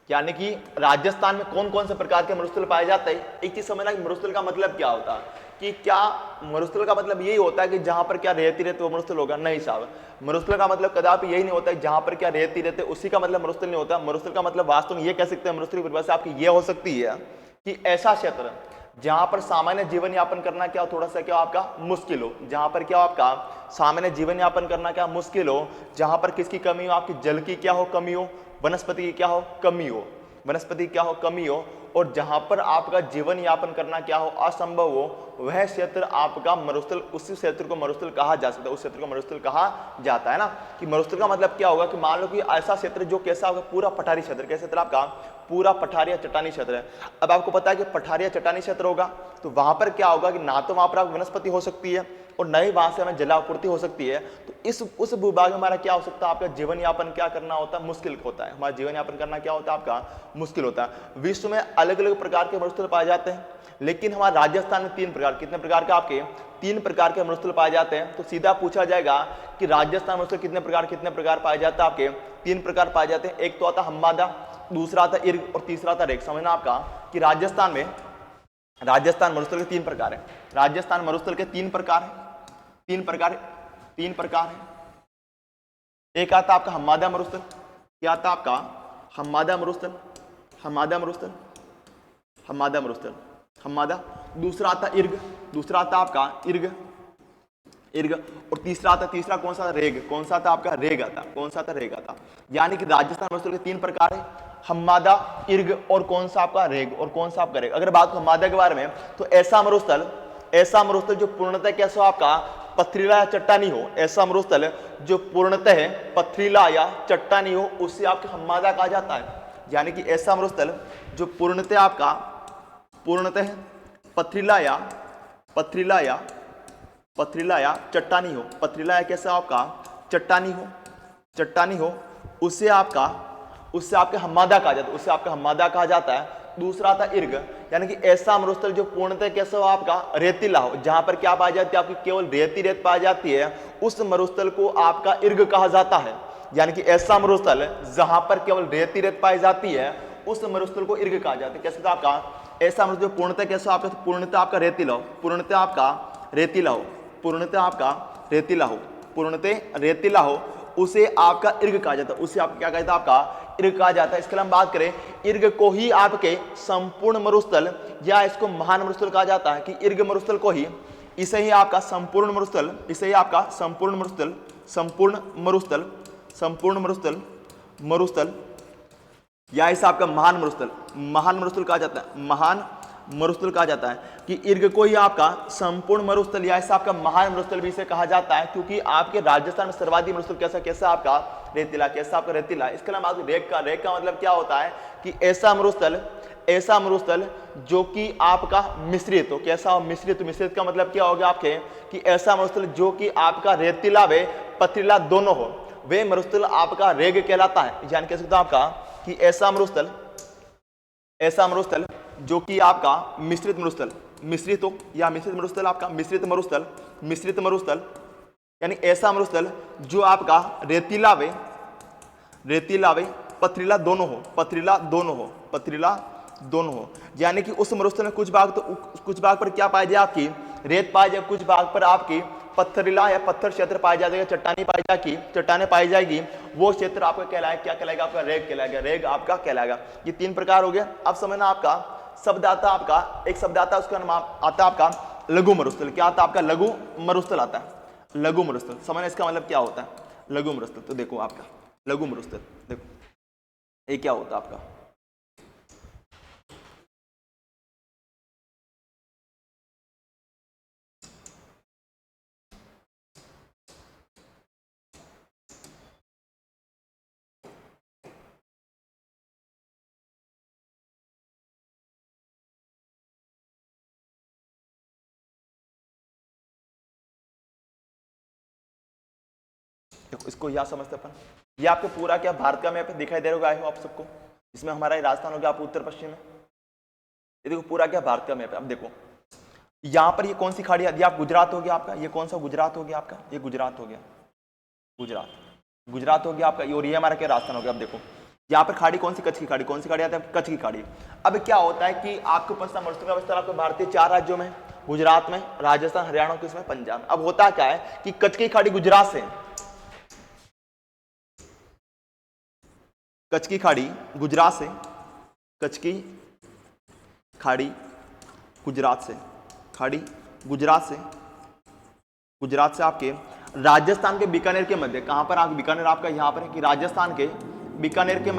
यानी कि राजस्थान में कौन कौन से प्रकार के मरुस्थल पाए जाते हैं। एक चीज समझना कि मरुस्थल का मतलब क्या होता है, कि क्या मरुस्थल का मतलब यही होता है कि जहां पर क्या रेती रहती वो मरुस्थल होगा, नहीं साहब। मरुस्थल का मतलब कदापि यही नहीं होता है जहां पर क्या रेती रहते उसी का मतलब मरुस्थल नहीं होता। मरुस्थल का मतलब वास्तव में ये कह सकते हैं, मरुस्थल की परिभाषा आपकी ये हो सकती है कि ऐसा क्षेत्र जहां पर सामान्य जीवन यापन करना क्या थोड़ा सा क्या आपका मुश्किल हो, जहां पर क्या आपका सामान्य जीवन यापन करना क्या मुश्किल हो, जहां पर किसकी कमी हो, आपकी जल की क्या हो कमी हो, वनस्पति की क्या हो कमी हो, वनस्पति क्या हो कमी हो, और जहां पर आपका जीवन यापन करना क्या हो असंभव हो, वह क्षेत्र आपका मरुस्थल, उस क्षेत्र को मरुस्थल कहा जा सकता है, उस क्षेत्र को मरुस्थल कहा जाता है ना। कि मरुस्थल का मतलब क्या होगा कि मान लो कि ऐसा क्षेत्र जो कैसा होगा, पूरा पठारी क्षेत्र, कैसा क्षेत्र आपका पूरा पठारी या चट्टानी क्षेत्र है। अब आपको पता है कि पठारी या चट्टानी क्षेत्र होगा तो वहां पर क्या होगा कि ना तो वहां पर वनस्पति हो सकती है और न ही वहां से हमें जलापूर्ति हो सकती है। तो उस भूभाग में हमारा क्या हो सकता है, आपका जीवन यापन क्या करना होता है, मुश्किल होता है। हमारा जीवन यापन करना क्या होता है, आपका मुश्किल होता है। विश्व में अलग अलग प्रकार के मरुस्थल पाए जाते हैं, लेकिन हमारे राजस्थान में 3 प्रकार कितने प्रकार के आपके 3 प्रकार के मरुस्थल पाए जाते हैं। तो सीधा पूछा जाएगा कि राजस्थान मरुस्थल कितने प्रकार पाए जाते हैं, आपके 3 प्रकार पाए जाते हैं। एक तो आता हम्मादा, दूसरा आता इर्ग और तीसरा आता रेग। समझना आपका कि राजस्थान मरुस्थल के 3 प्रकार है। राजस्थान मरुस्थल के 3 प्रकार है, 3 प्रकार है। एक आता आपका हम्मादा मरुस्थल, क्या आता आपका हम्मादा मरुस्थल, दूसरा आता इर्ग, और तीसरा कौन सा रेग, कौन सा था आपका रेग आता। यानी कि राजस्थान मरुस्थल के 3 प्रकार है, हम्मादा, इर्ग और कौन सा आपका रेग, अगर बात हम्मादा के बारे में तो ऐसा मरुस्थल जो पूर्णतः कैसा आपका पथरीला या चट्टानी हो, ऐसा मरुस्थल जो पूर्णतः पथरीला या चट्टानी हो उससे आपका हम्मादा कहा जाता है। यानी कि ऐसा मरुस्थल जो पूर्णतः पथरीला या चट्टानी हो, पथरीला या कैसा आपका चट्टानी हो उससे आपका हम्मादा कहा जाता है, दूसरा था इर्ग, यानी कि ऐसा मरुस्थल जो पूर्णतः कैसा हो आपका रेतीला हो, जहां पर क्या पाई जाती है आपकी केवल रेत पाई जाती है, उस मरुस्थल को आपका इर्ग कहा जाता है। यानी कि ऐसा मरुस्थल जहां पर केवल रेत पाई जाती है उस मरुस्थल को इर्ग कहा जाता है। कैसे था आपका ऐसा मरुस्थल जो पूर्णतः कैसा आपका पूर्णतः आपका रेतीला हो उसे आपका इर्ग कहा जाता है, उसे आपका क्या कहता है आपका इर्ग कहा जाता है। इसके लिए हम बात करें इर्ग को ही आपके संपूर्ण मरुस्थल या इसको महान मरुस्थल कहा जाता है कि इर्ग मरुस्थल को ही इसे ही आपका संपूर्ण मरुस्थल या इसे आपका महान मरुस्थल कहा जाता है कि इर्ग को ही आपका संपूर्ण मरुस्थल या इसे आपका महान मरुस्थल भी इसे कहा जाता है, क्योंकि आपके राजस्थान में सर्वाधिक मरुस्थल कैसा आपका रेतीला। इसके अलावा रेग का मतलब क्या होता है कि ऐसा मरुस्थल जो कि आपका मिश्रित हो, कैसा हो मिश्रित का मतलब क्या होगा आपके कि ऐसा मरुस्थल जो कि आपका रेतीला व पथरीला दोनों हो, वे मरुस्थल आपका रेग कहलाता है। यानी कह सकते हो आपका कि ऐसा मरुस्थल जो कि आपका मिश्रित मरुस्थल यानी ऐसा मरुस्थल जो आपका रेतीला व पथरीला दोनों हो, यानी कि उस मरुस्थल में कुछ भाग पर क्या पाई जाए आपकी रेत पाई जाए, कुछ भाग पर आपकी पथरीला या पत्थर क्षेत्र पाया जाएगा, चट्टाने पाई जाएगी, वो क्षेत्र आपका क्या कहलाएगा आपका रेग आपका कहलाएगा। ये 3 प्रकार हो गए। अब समझना आपका शब्द आता आपका एक शब्द आता है उसका नाम आता आपका लघु मरुस्थल। क्या आता है आपका लघु मरुस्थल आता है, लघु मरुस्थल। समझना इसका मतलब क्या होता है लघु मरुस्थल। तो देखो आपका लघु मरुस्थल देखो ये क्या होता है आपका देखो इसको यह समझते अपन, ये आपके पूरा क्या भारत का मैप दिखाई दे रहा है आप सबको, इसमें हमारा राजस्थान हो गया, आप उत्तर पश्चिम में, ये देखो पूरा क्या भारत का मैप है। अब देखो यहाँ पर ये कौन सी खाड़ी आती है, आप गुजरात हो गया आपका, ये कौन सा गुजरात हो गया आपका, ये गुजरात हो गया, गुजरात हो गया आपका, और ये हमारा क्या राजस्थान हो गया। अब देखो यहाँ पर खाड़ी कौन सी, कच्छ की खाड़ी, कौन सी खाड़ी आती है, कच्छ की खाड़ी। अब क्या होता है कि आपके पास मरुस्थल का विस्तार आपको भारतीय 4 राज्यों में, गुजरात में, राजस्थान, हरियाणा, किसमें, पंजाब। अब होता क्या है कि कच्छ की खाड़ी गुजरात से, कच्छ की खाड़ी गुजरात से, कच्छ की खाड़ी गुजरात से, खाड़ी गुजरात से आपके राजस्थान के बीकानेर के मध्य, कहां पर आप बीकानेर आपका यहां पर है कि राजस्थान के बीकानेर के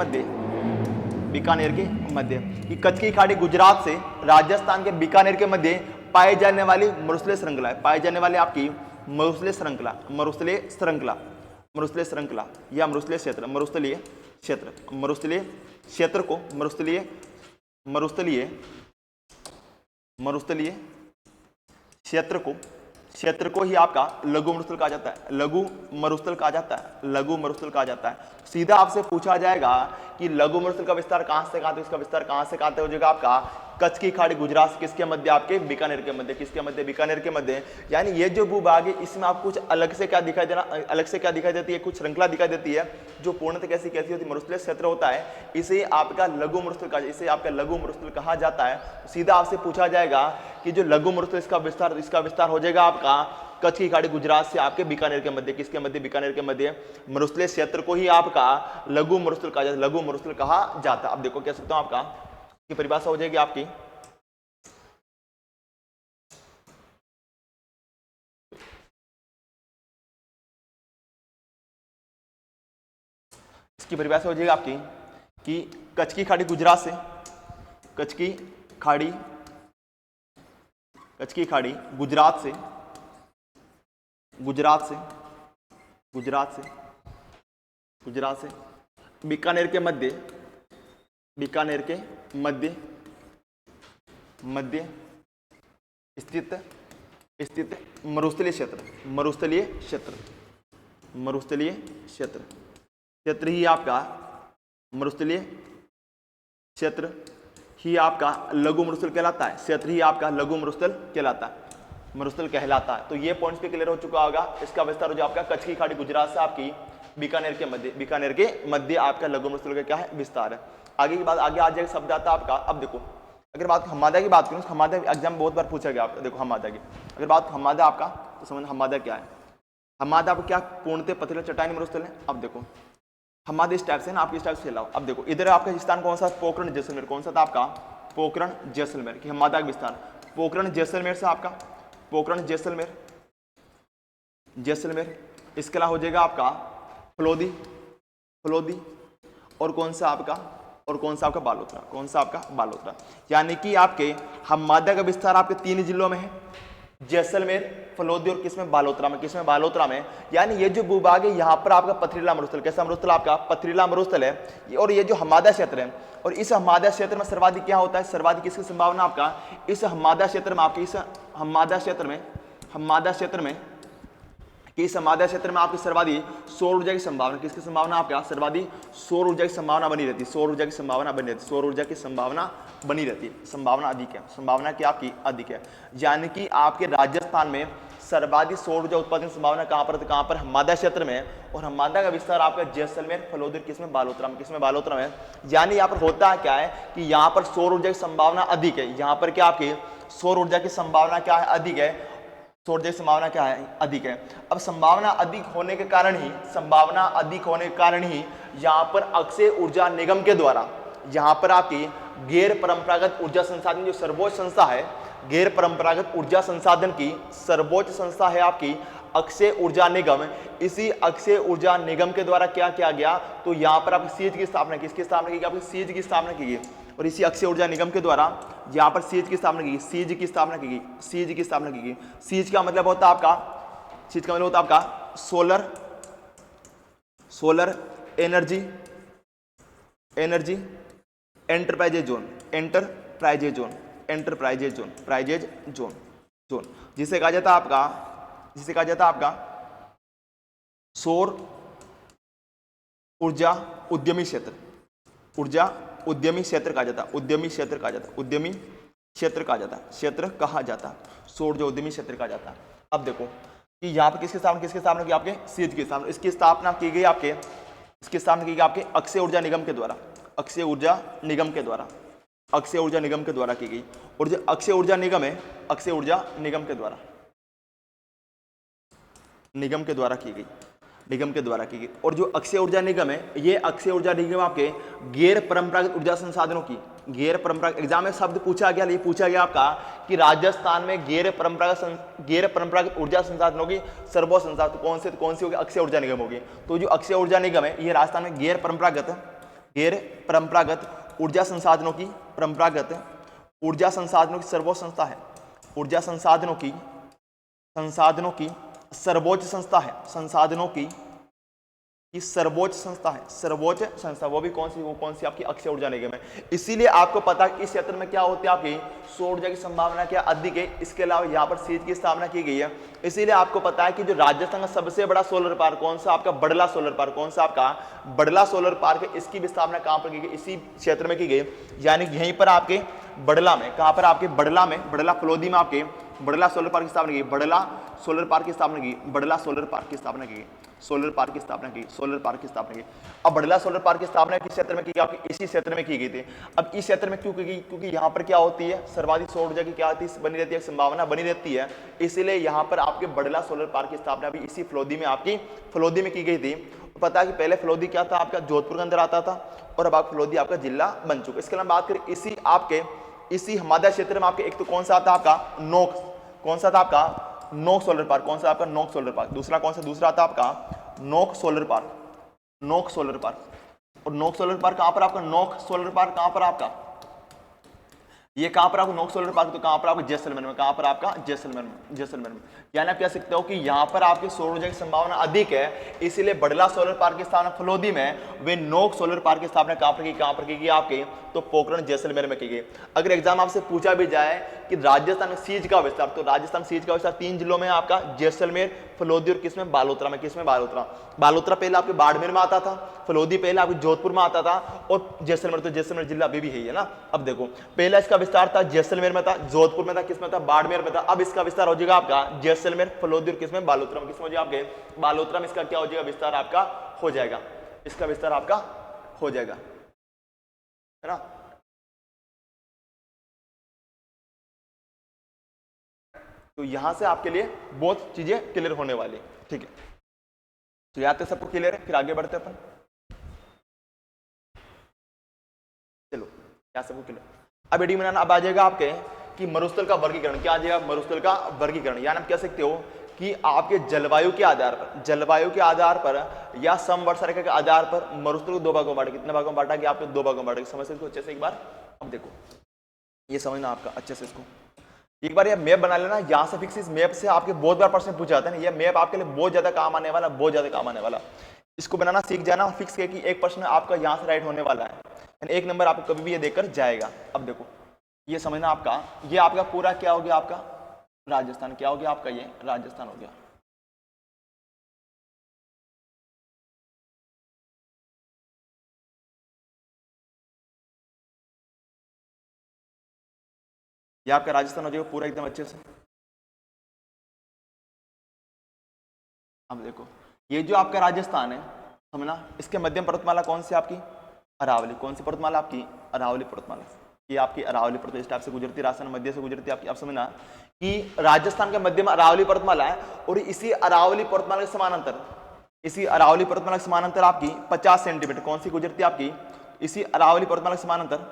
मध्य कि कच्छ की खाड़ी गुजरात से राजस्थान के बीकानेर के मध्य पाए जाने वाली मरुस्थलीय श्रृंखला है, पाए जाने वाली आपकी मरुस्थलीय श्रृंखला या मरुस्थलीय क्षेत्र को ही आपका लघु मरुस्थल कहा जाता है, लघु मरुस्थल कहा जाता है। सीधा आपसे पूछा जाएगा कि लघु मरुस्थल का विस्तार कहां से कहां तक, इसका विस्तार कहां से कहां तक हो जाएगा आपका कच्छ की खाड़ी गुजरात से किसके मध्य, आपके बीकानेर के मध्य, किसके मध्य, बीकानेर के मध्य। यानी ये जो भूभाग है इसमें आपको कुछ अलग से क्या दिखाई देना, अलग से क्या दिखाई देती है, कुछ श्रृंखला दिखाई देती है जो पूर्णतः कैसी कैसी होती है, मरुस्थलीय क्षेत्र होता है। इसे आपका लघु मरुस्थल कहा, इसे आपका लघु मरुस्थल कहा जाता है। सीधा आपसे पूछा जाएगा कि जो लघु मरुस्थल इसका विस्तार हो जाएगा आपका कच्छ की खाड़ी गुजरात से आपके बीकानेर के मध्य, किसके मध्य, बीकानेर के मध्य। मरुस्थलीय क्षेत्र को ही आपका लघु मरुस्थल कहा जाता है, लघु मरुस्थल कहा जाता है। अब देखो कह सकता हूं आपका की परिभाषा हो जाएगी आपकी, इसकी परिभाषा हो जाएगी आपकी कि कच्छ की खाड़ी गुजरात से, कच्छ की खाड़ी गुजरात से बीकानेर के मध्य स्थित मरुस्थलीय क्षेत्र ही आपका मरुस्थलीय क्षेत्र ही आपका लघु मरुस्थल कहलाता है, क्षेत्र ही आपका लघु मरुस्थल कहलाता है। तो ये पॉइंट्स पे क्लियर हो चुका होगा। इसका विस्तार हो जाए आपका कच्छ की खाड़ी गुजरात से आपकी बीकानेर के मध्य आपका लघु मरुस्थल का क्या है, विस्तार है। आगे की बात, आगे आ जाएगा शब्द आता है आपका। अब देखो अगर बात हमादा की बात करूँ, हमादा एग्जाम बहुत बार पूछा गया आपका। देखो हमादा की अगर बात हमादा आपका, तो समझ हमादा क्या है। हमादा आपको क्या पूर्णतः पथरीला चट्टानी मरुस्थल है। अब देखो हमारे इस टाइप से ना, आपकी इस टाइप से फैलाओ। अब देखो इधर आपका स्थान कौन सा, पोखरण जैसलमेर, कौन सा था आपका, पोखरण जैसलमेर की हमादा का विस्तार। पोखरण जैसलमेर से आपका पोखरण जैसलमेर इसके अलावा हो जाएगा आपका फलोदी और कौन सा आपका बालोतरा। यानी कि आपके हमादा का विस्तार आपके 3 जिलों में है, जैसलमेर, फलोदी और किसमें, बालोतरा में। यानी ये जो भूभाग है यहाँ पर आपका पथरीला मरुस्थल, कैसा मरुस्थल, आपका पथरीला मरुस्थल है। और ये जो हमादा क्षेत्र है, और इस हमादा क्षेत्र में सर्वाधिक क्या होता है, सर्वाधिक किसकी संभावना आपका, इस हमादा क्षेत्र में आपकी, इस हमादा क्षेत्र में आपकी सर्वाधिक सौर ऊर्जा की संभावना, किसकी संभावना आपका, सर्वाधिक सौर ऊर्जा की संभावना बनी रहती है, सौर ऊर्जा की संभावना अधिक है, संभावना की आपकी अधिक है। यानी कि आपके राजस्थान में सर्वाधिक सौर ऊर्जा उत्पादन की संभावना कहां पर, हमादा क्षेत्र में। और हमादा का विस्तार आपका जैसलमेर, फलोदी किसमें, बालोतरा में। यानी यहाँ पर होता क्या है कि यहाँ पर सौर ऊर्जा की संभावना अधिक है, यहाँ पर क्या आपकी सौर ऊर्जा की संभावना क्या है, अधिक है, सौर ऊर्जा की संभावना क्या है, अधिक है। अब संभावना अधिक होने के कारण ही यहाँ पर अक्षय ऊर्जा निगम के द्वारा, यहाँ पर आपकी गैर परंपरागत ऊर्जा संसाधन जो सर्वोच्च संस्था है, गैर परंपरागत ऊर्जा संसाधन की सर्वोच्च संस्था है आपकी अक्षय ऊर्जा निगम। इसी अक्षय ऊर्जा निगम के द्वारा क्या किया गया, तो यहाँ पर आपकी सीज की स्थापना, किसकी स्थापना की गई, आपकी सीज की स्थापना की गई। और इसी अक्षय ऊर्जा निगम के द्वारा यहाँ पर सीज की स्थापना की गई। सीज का मतलब होता है आपका, सोलर एनर्जी एंटरप्राइजेज जोन, जिसे कहा जाता है आपका सौर ऊर्जा उद्यमी क्षेत्र, क्षेत्र कहा जाता है, सौर ऊर्जा उद्यमी क्षेत्र कहा जाता है। अब देखो कि यहाँ पर किसकी स्थापना की, आपके सीज की स्थापना, इसकी स्थापना की गई आपके अक्षय ऊर्जा निगम के द्वारा, अक्षय ऊर्जा निगम के द्वारा की गई। और जो अक्षय ऊर्जा निगम है, अक्षय ऊर्जा निगम के द्वारा की गई। और जो अक्षय ऊर्जा निगम है, ये अक्षय ऊर्जा निगम आपके गैर परंपरागत ऊर्जा संसाधनों की, एग्जाम में शब्द पूछा गया आपका कि राजस्थान में गैर परंपरागत ऊर्जा संसाधनों की सर्वोच्च संस्था कौन सी होगी, अक्षय ऊर्जा निगम होगी। तो जो अक्षय ऊर्जा निगम है, ये राजस्थान में गैर परंपरागत ऊर्जा संसाधनों की सर्वोच्च संस्था है, संसाधनों की सर्वोच्च संस्था है, ये सर्वोच्च संस्था है, सर्वोच्च संस्था, वो भी कौन सी आपकी अक्षय ऊर्जा निगम है। इसीलिए आपको पता है कि इस क्षेत्र में क्या होती है आपकी सौर ऊर्जा की संभावना क्या अधिक है। इसके अलावा यहाँ पर सीज की स्थापना की गई है। इसीलिए आपको पता है कि जो राजस्थान का सबसे बड़ा सोलर पार्क कौन सा आपका बड़ला सोलर पार्क, कौन सा आपका बड़ला सोलर पार्क है, इसकी भी स्थापना कहाँ पर की गई, इसी क्षेत्र में की गई, यानी यहीं पर आपके बड़ला में, कहाँ पर आपके बड़ला में, बड़ला फलोदी में आपके बड़ला सोलर पार्क की स्थापना की, बड़ला सोलर पार्क की स्थापना की, बड़ला सोलर पार्क की स्थापना की, सोलर पार्क की स्थापना की, सोलर पार्क की स्थापना की। अब बड़ला सोलर पार्क की स्थापना किस क्षेत्र में की गई, आपकी इसी क्षेत्र में की गई थी। अब इस क्षेत्र में क्यों की गई, क्योंकि यहाँ पर क्या होती है सर्वाधिक सौर ऊर्जा की क्या होती है बनी रहती है, संभावना बनी रहती है। इसीलिए यहाँ पर आपके बड़ला सोलर पार्क की स्थापना भी इसी फलोदी में, आपकी फलोदी में की गई थी। पता है कि पहले फलोदी क्या था आपका जोधपुर के अंदर आता था और अब आप फलोदी आपका जिला बन चुका। इसके अलावा बात करें इसी आपके इसी हमादा क्षेत्र में आपके एक तो कौन सा आता आपका नोक, कौन सा था आपका नोक सोलर पार्क, कौन सा आपका नोक सोलर पार्क, दूसरा कौन सा, दूसरा आता आपका नोक सोलर पार्क, नोक सोलर पार्क। और नोक सोलर पार्क कहां पर आपका, नोक सोलर पार्क कहां पर आपका, ये कहां पर आपको नोक सोलर पार्क, तो कहां पर आपको जैसलमेर में, कहां पर आपका जैसलमेर में, जैसलमेर में। यानी आप कह सकते हो कि यहां पर आपकी सौर ऊर्जा की संभावना अधिक है, इसीलिए बड़ला सोलर पार्क की स्थापना फलोदी में, वे नोक सोलर पार्क की स्थापना कहां पर की गई आपके, तो पोखरण जैसलमेर में की गई। अगर एग्जाम आपसे पूछा भी जाए कि राजस्थान में सीज का विस्तार, तो राजस्थान सीज का विस्तार 3 जिलों में आपका जैसलमेर, फलोदी और किसमें बालोतरा में, किसमें बालोतरा, बालोतरा पहले आपके बाड़मेर में आता था, फलोदी पहले आपके जोधपुर में आता था और जैसलमेर, तो जैसलमेर जिला अभी भी है ना। अब देखो पहला इसका विस्तार था जैसलमेर में था, जोधपुर में था, किसमें था बाड़मेर में था। अब इसका विस्तार हो जाएगा आपका जैसलमेर, फलोदी और किसमें बालोतरा में, किसमें हो जाएगा आपके बालोतरा में। इसका क्या हो जाएगा विस्तार आपका हो जाएगा, इसका विस्तार आपका हो जाएगा, है ना। तो यहां से आपके लिए बहुत चीजें क्लियर होने वाली, ठीक है। तो यहाँ तक सबको क्लियर है, फिर आगे बढ़ते अपन, चलो यहाँ सबको क्लियर। अब एडी बनाना अब आ जाएगा आपके कि मरुस्थल का वर्गीकरण, क्या आ जाएगा मरुस्थल का वर्गीकरण, यानी आप कह सकते हो कि आपके जलवायु के आधार पर, जलवायु के आधार पर या समवर्षा रेखा के आधार पर मरुस्थल को 2 भागों में बांटा, कितने भागों में बांटा कि आपने 2 भागों में बांटा। समझ सकते हो अच्छे से एक बार। अब देखो ये समझना आपका अच्छे से, इसको एक बार ये मैप बना लेना, यहाँ से फिक्स, इस मैप से आपके बहुत बार प्रश्न पूछा जाता है ना, ये मैप आपके लिए बहुत ज्यादा काम आने वाला, बहुत ज्यादा काम आने वाला। इसको बनाना सीख जाना, फिक्स है कि एक प्रश्न आपका यहाँ से राइट होने वाला है, 1 नंबर आपको कभी भी ये देकर जाएगा। अब देखो ये समझना आपका, ये आपका पूरा क्या हो गया आपका राजस्थान, क्या हो गया आपका ये राजस्थान हो गया। ये आपका राजस्थान हो जाएगा पूरा एकदम अच्छे से। अब देखो ये जो आपका राजस्थान है समझना, इसके मध्यम पर्वतमाला कौन सी आपकी अरावली, कौन सी पर्वतमाला आपकी अरावली पर्वतमाला, ये आपकी अरावली पर्वत इस टाइप से गुजरती, राजस्थान मध्य से गुजरती आपकी। आप समझना कि राजस्थान के मध्य में अरावली पर्वतमाला है और इसी अरावली पर्वतमाला के समानांतर, इसी अरावली पर्वतमाला के समानांतर आपकी 50 सेंटीमीटर कौन सी गुजरती है आपकी, इसी अरावली पर्वतमाला के समानांतर,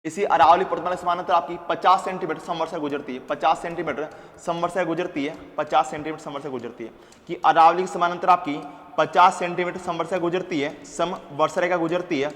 इसी अरावली पर्वतमाला के समानांतर आपकी 50 सेंटीमीटर समवर्षा गुजरती है, 50 सेंटीमीटर समवर्षा गुजरती है, 50 सेंटीमीटर समवर्षा गुजरती है। कि अरावली के समानांतर आपकी 50 सेंटीमीटर समवर्षा गुजरती है, समवर्षा रेखा गुजरती है,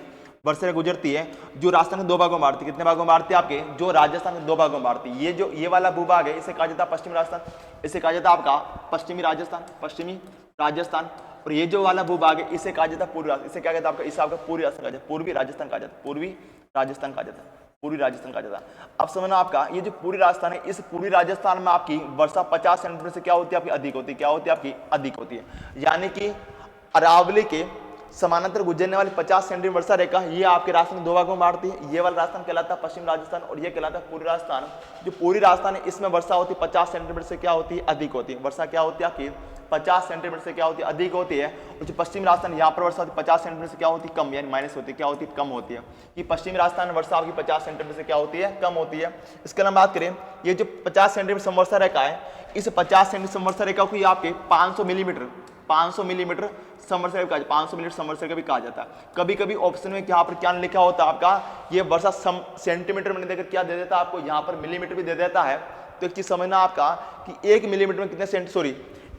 वर्षा गुजरती है, जो राजस्थान के 2 भागों में बांटती है। कितने भागों में बांटती है आपके, जो राजस्थान के 2 भागों में बांटती है। ये जो ये वाला भूभाग है इसे कहा जाता है पश्चिमी राजस्थान, इसे कहा जाता है आपका पश्चिमी राजस्थान, पश्चिमी राजस्थान। और ये जो वाला भूभाग है इसे कहा जाता है पूर्वी राजस्थान, इसे क्या कहता है आपका, इसे आपका पूर्वी राजस्थान कहा जाता है, पूर्वी राजस्थान कहा जाता है, पूर्वी राजस्थान कहा जाता है, पूर्वी राजस्थान कहा जाता है। अब समझना आपका ये जो पूर्वी राजस्थान है, इस पूर्वी राजस्थान में आपकी वर्षा 50 सेंटीमीटर से क्या होती है आपकी अधिक होती है, क्या होती है आपकी अधिक होती है। यानी कि अरावली के समानांतर गुजरने वाली 50 सेंटीमीटर वर्षा रेखा ये आपके राजस्थान 2 भागों में बांटती है। ये वाला राजस्थान कहलाता है पश्चिम राजस्थान और ये कहलाता है पूर्वी राजस्थान। जो पूर्वी राजस्थान है इसमें वर्षा होती है 50 सेंटीमीटर से क्या होती है अधिक होती है, वर्षा क्या होती है आपकी 50 सेंटीमीटर से क्या होती है अधिक होती है। और जो पश्चिमी राजस्थान यहाँ पर वर्षा होती है 50 सेंटीमीटर से क्या होती है कम, यानी माइनस होती है, क्या होती है कम होती है। कि पश्चिमी राजस्थान में वर्षा आपकी 50 सेंटीमीटर से क्या होती है कम होती है। इसके अलावा बात करें ये जो 50 सेंटीमीटर समवर्षा रेखा है, इस 50 सेंटीमीटर समवर्षा रेखा को आपके 500 मिलीमीटर समवर्षा रेखा, 500 मिलीमीटर समवर्षा रेखा भी कहा जाता है। कभी कभी ऑप्शन में यहाँ पर क्या लिखा होता है आपका, ये वर्षा सेंटीमीटर में देकर क्या दे देता है आपको, यहाँ पर मिलीमीटर भी दे देता है। तो एक चीज समझना आपका कि 1 मिलीमीटर में कितने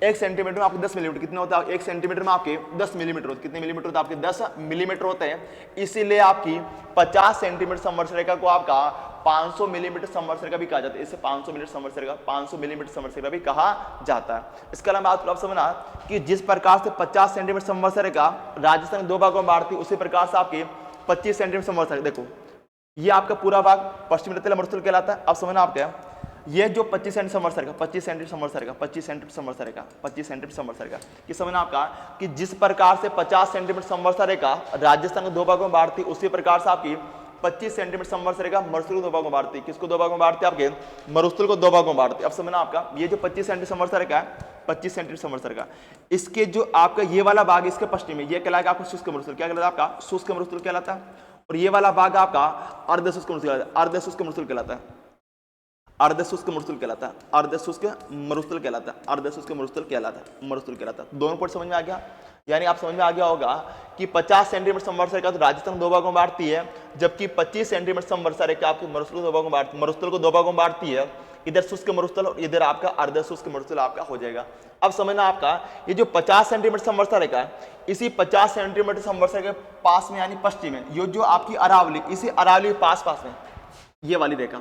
1 सेंटीमीटर में आपके 10 मिलीमीटर कितना होता है, 1 सेंटीमीटर में आपके 10 मिलीमीटर होते, कितने मिलीमीटर होते हैं आपके 10 मिलीमीटर होते हैं। इसीलिए आपकी 50 सेंटीमीटर समवर्षा रेखा को आपका 500 मिलीमीटर समवर्षरेखा भी कहा जाता है। इसे 500 मिलीमीटर समवर्षरेखा 500 मिलीमीटर समवर्षरेखा भी कहा जाता है। इसके अलावा आप समझना कि जिस प्रकार से 50 सेंटीमीटर समवर्षरेखा राजस्थान के 2 भागों में बांटती है, उसी प्रकार से आपकी 25 सेंटीमीटर समवर्षरेखा, देखो ये आपका पूरा भाग पश्चिमी रेतीला मरुस्थल कहलाता है। अब समझना आप क्या, ये जो 25 सेंटीमीटर समवर्षरेखा 25 सेंटीमीटर समवर्षरेखा 25 सेंटीमीटर समवर्षरेखा 25 सेंटीमीटर समवर्षरेखा, ये समझना आपका कि जिस प्रकार से 50 सेंटीमीटर समवर्षरेखा राजस्थान के 2 भागों में बांटती, उसी प्रकार से आपकी 25 सेंटीमीटर समवर्षरेखा मरुस्थल को 2 भागों में बांटती। किसको 2 भागों में बांटती? आपके मरुस्थल को 2 भागों में बांटती। अब समझना आपका ये जो 25 सेंटीमीटर समवर्षरेखा है, 25 सेंटीमीटर समवर्षरेखा, इसके जो आपका ये वाला भाग इसके पश्चिम में, ये कहलाएगा आपका शुष्क मरुस्थल। क्या कहलाता है? आपका शुष्क मरुस्थल कहलाता है। और ये वाला भाग आपका अर्ध शुष्क मरुस्थल कहलाता है। अर्ध शुष्क मरुस्थल कहलाता है। अर्ध शुष्क मरुस्थल कहलाता है। अर्ध शुष्क मरुस्थल कहलाता है। अर्ध शुष्क मरुस्थल कहलाता है। मरुस्थल कहलाता है। दोनों पॉइंट समझ में आ गया? यानी आप समझ में आ गया होगा कि 50 सेंटीमीटर समवर्षरेखा तो राजस्थान 2 भागों में बांटती है, जबकि 25 सेंटीमीटर समवर्षरेखा आपकी मरुस्थल को 2 भागों में बांटती, मरुस्थल को 2 भागों में बांटती है। इधर शुष्क मरुस्थल और इधर आपका अर्ध शुष्क मरुस्थल आपका हो जाएगा। अब समझना आपका ये जो 50 सेंटीमीटर समवर्षरेखा है, इसी 50 सेंटीमीटर समवर्षरेखा के पास में यानी पश्चिम में ये जो आपकी अरावली, इसी अरावली पास में ये वाली रेखा,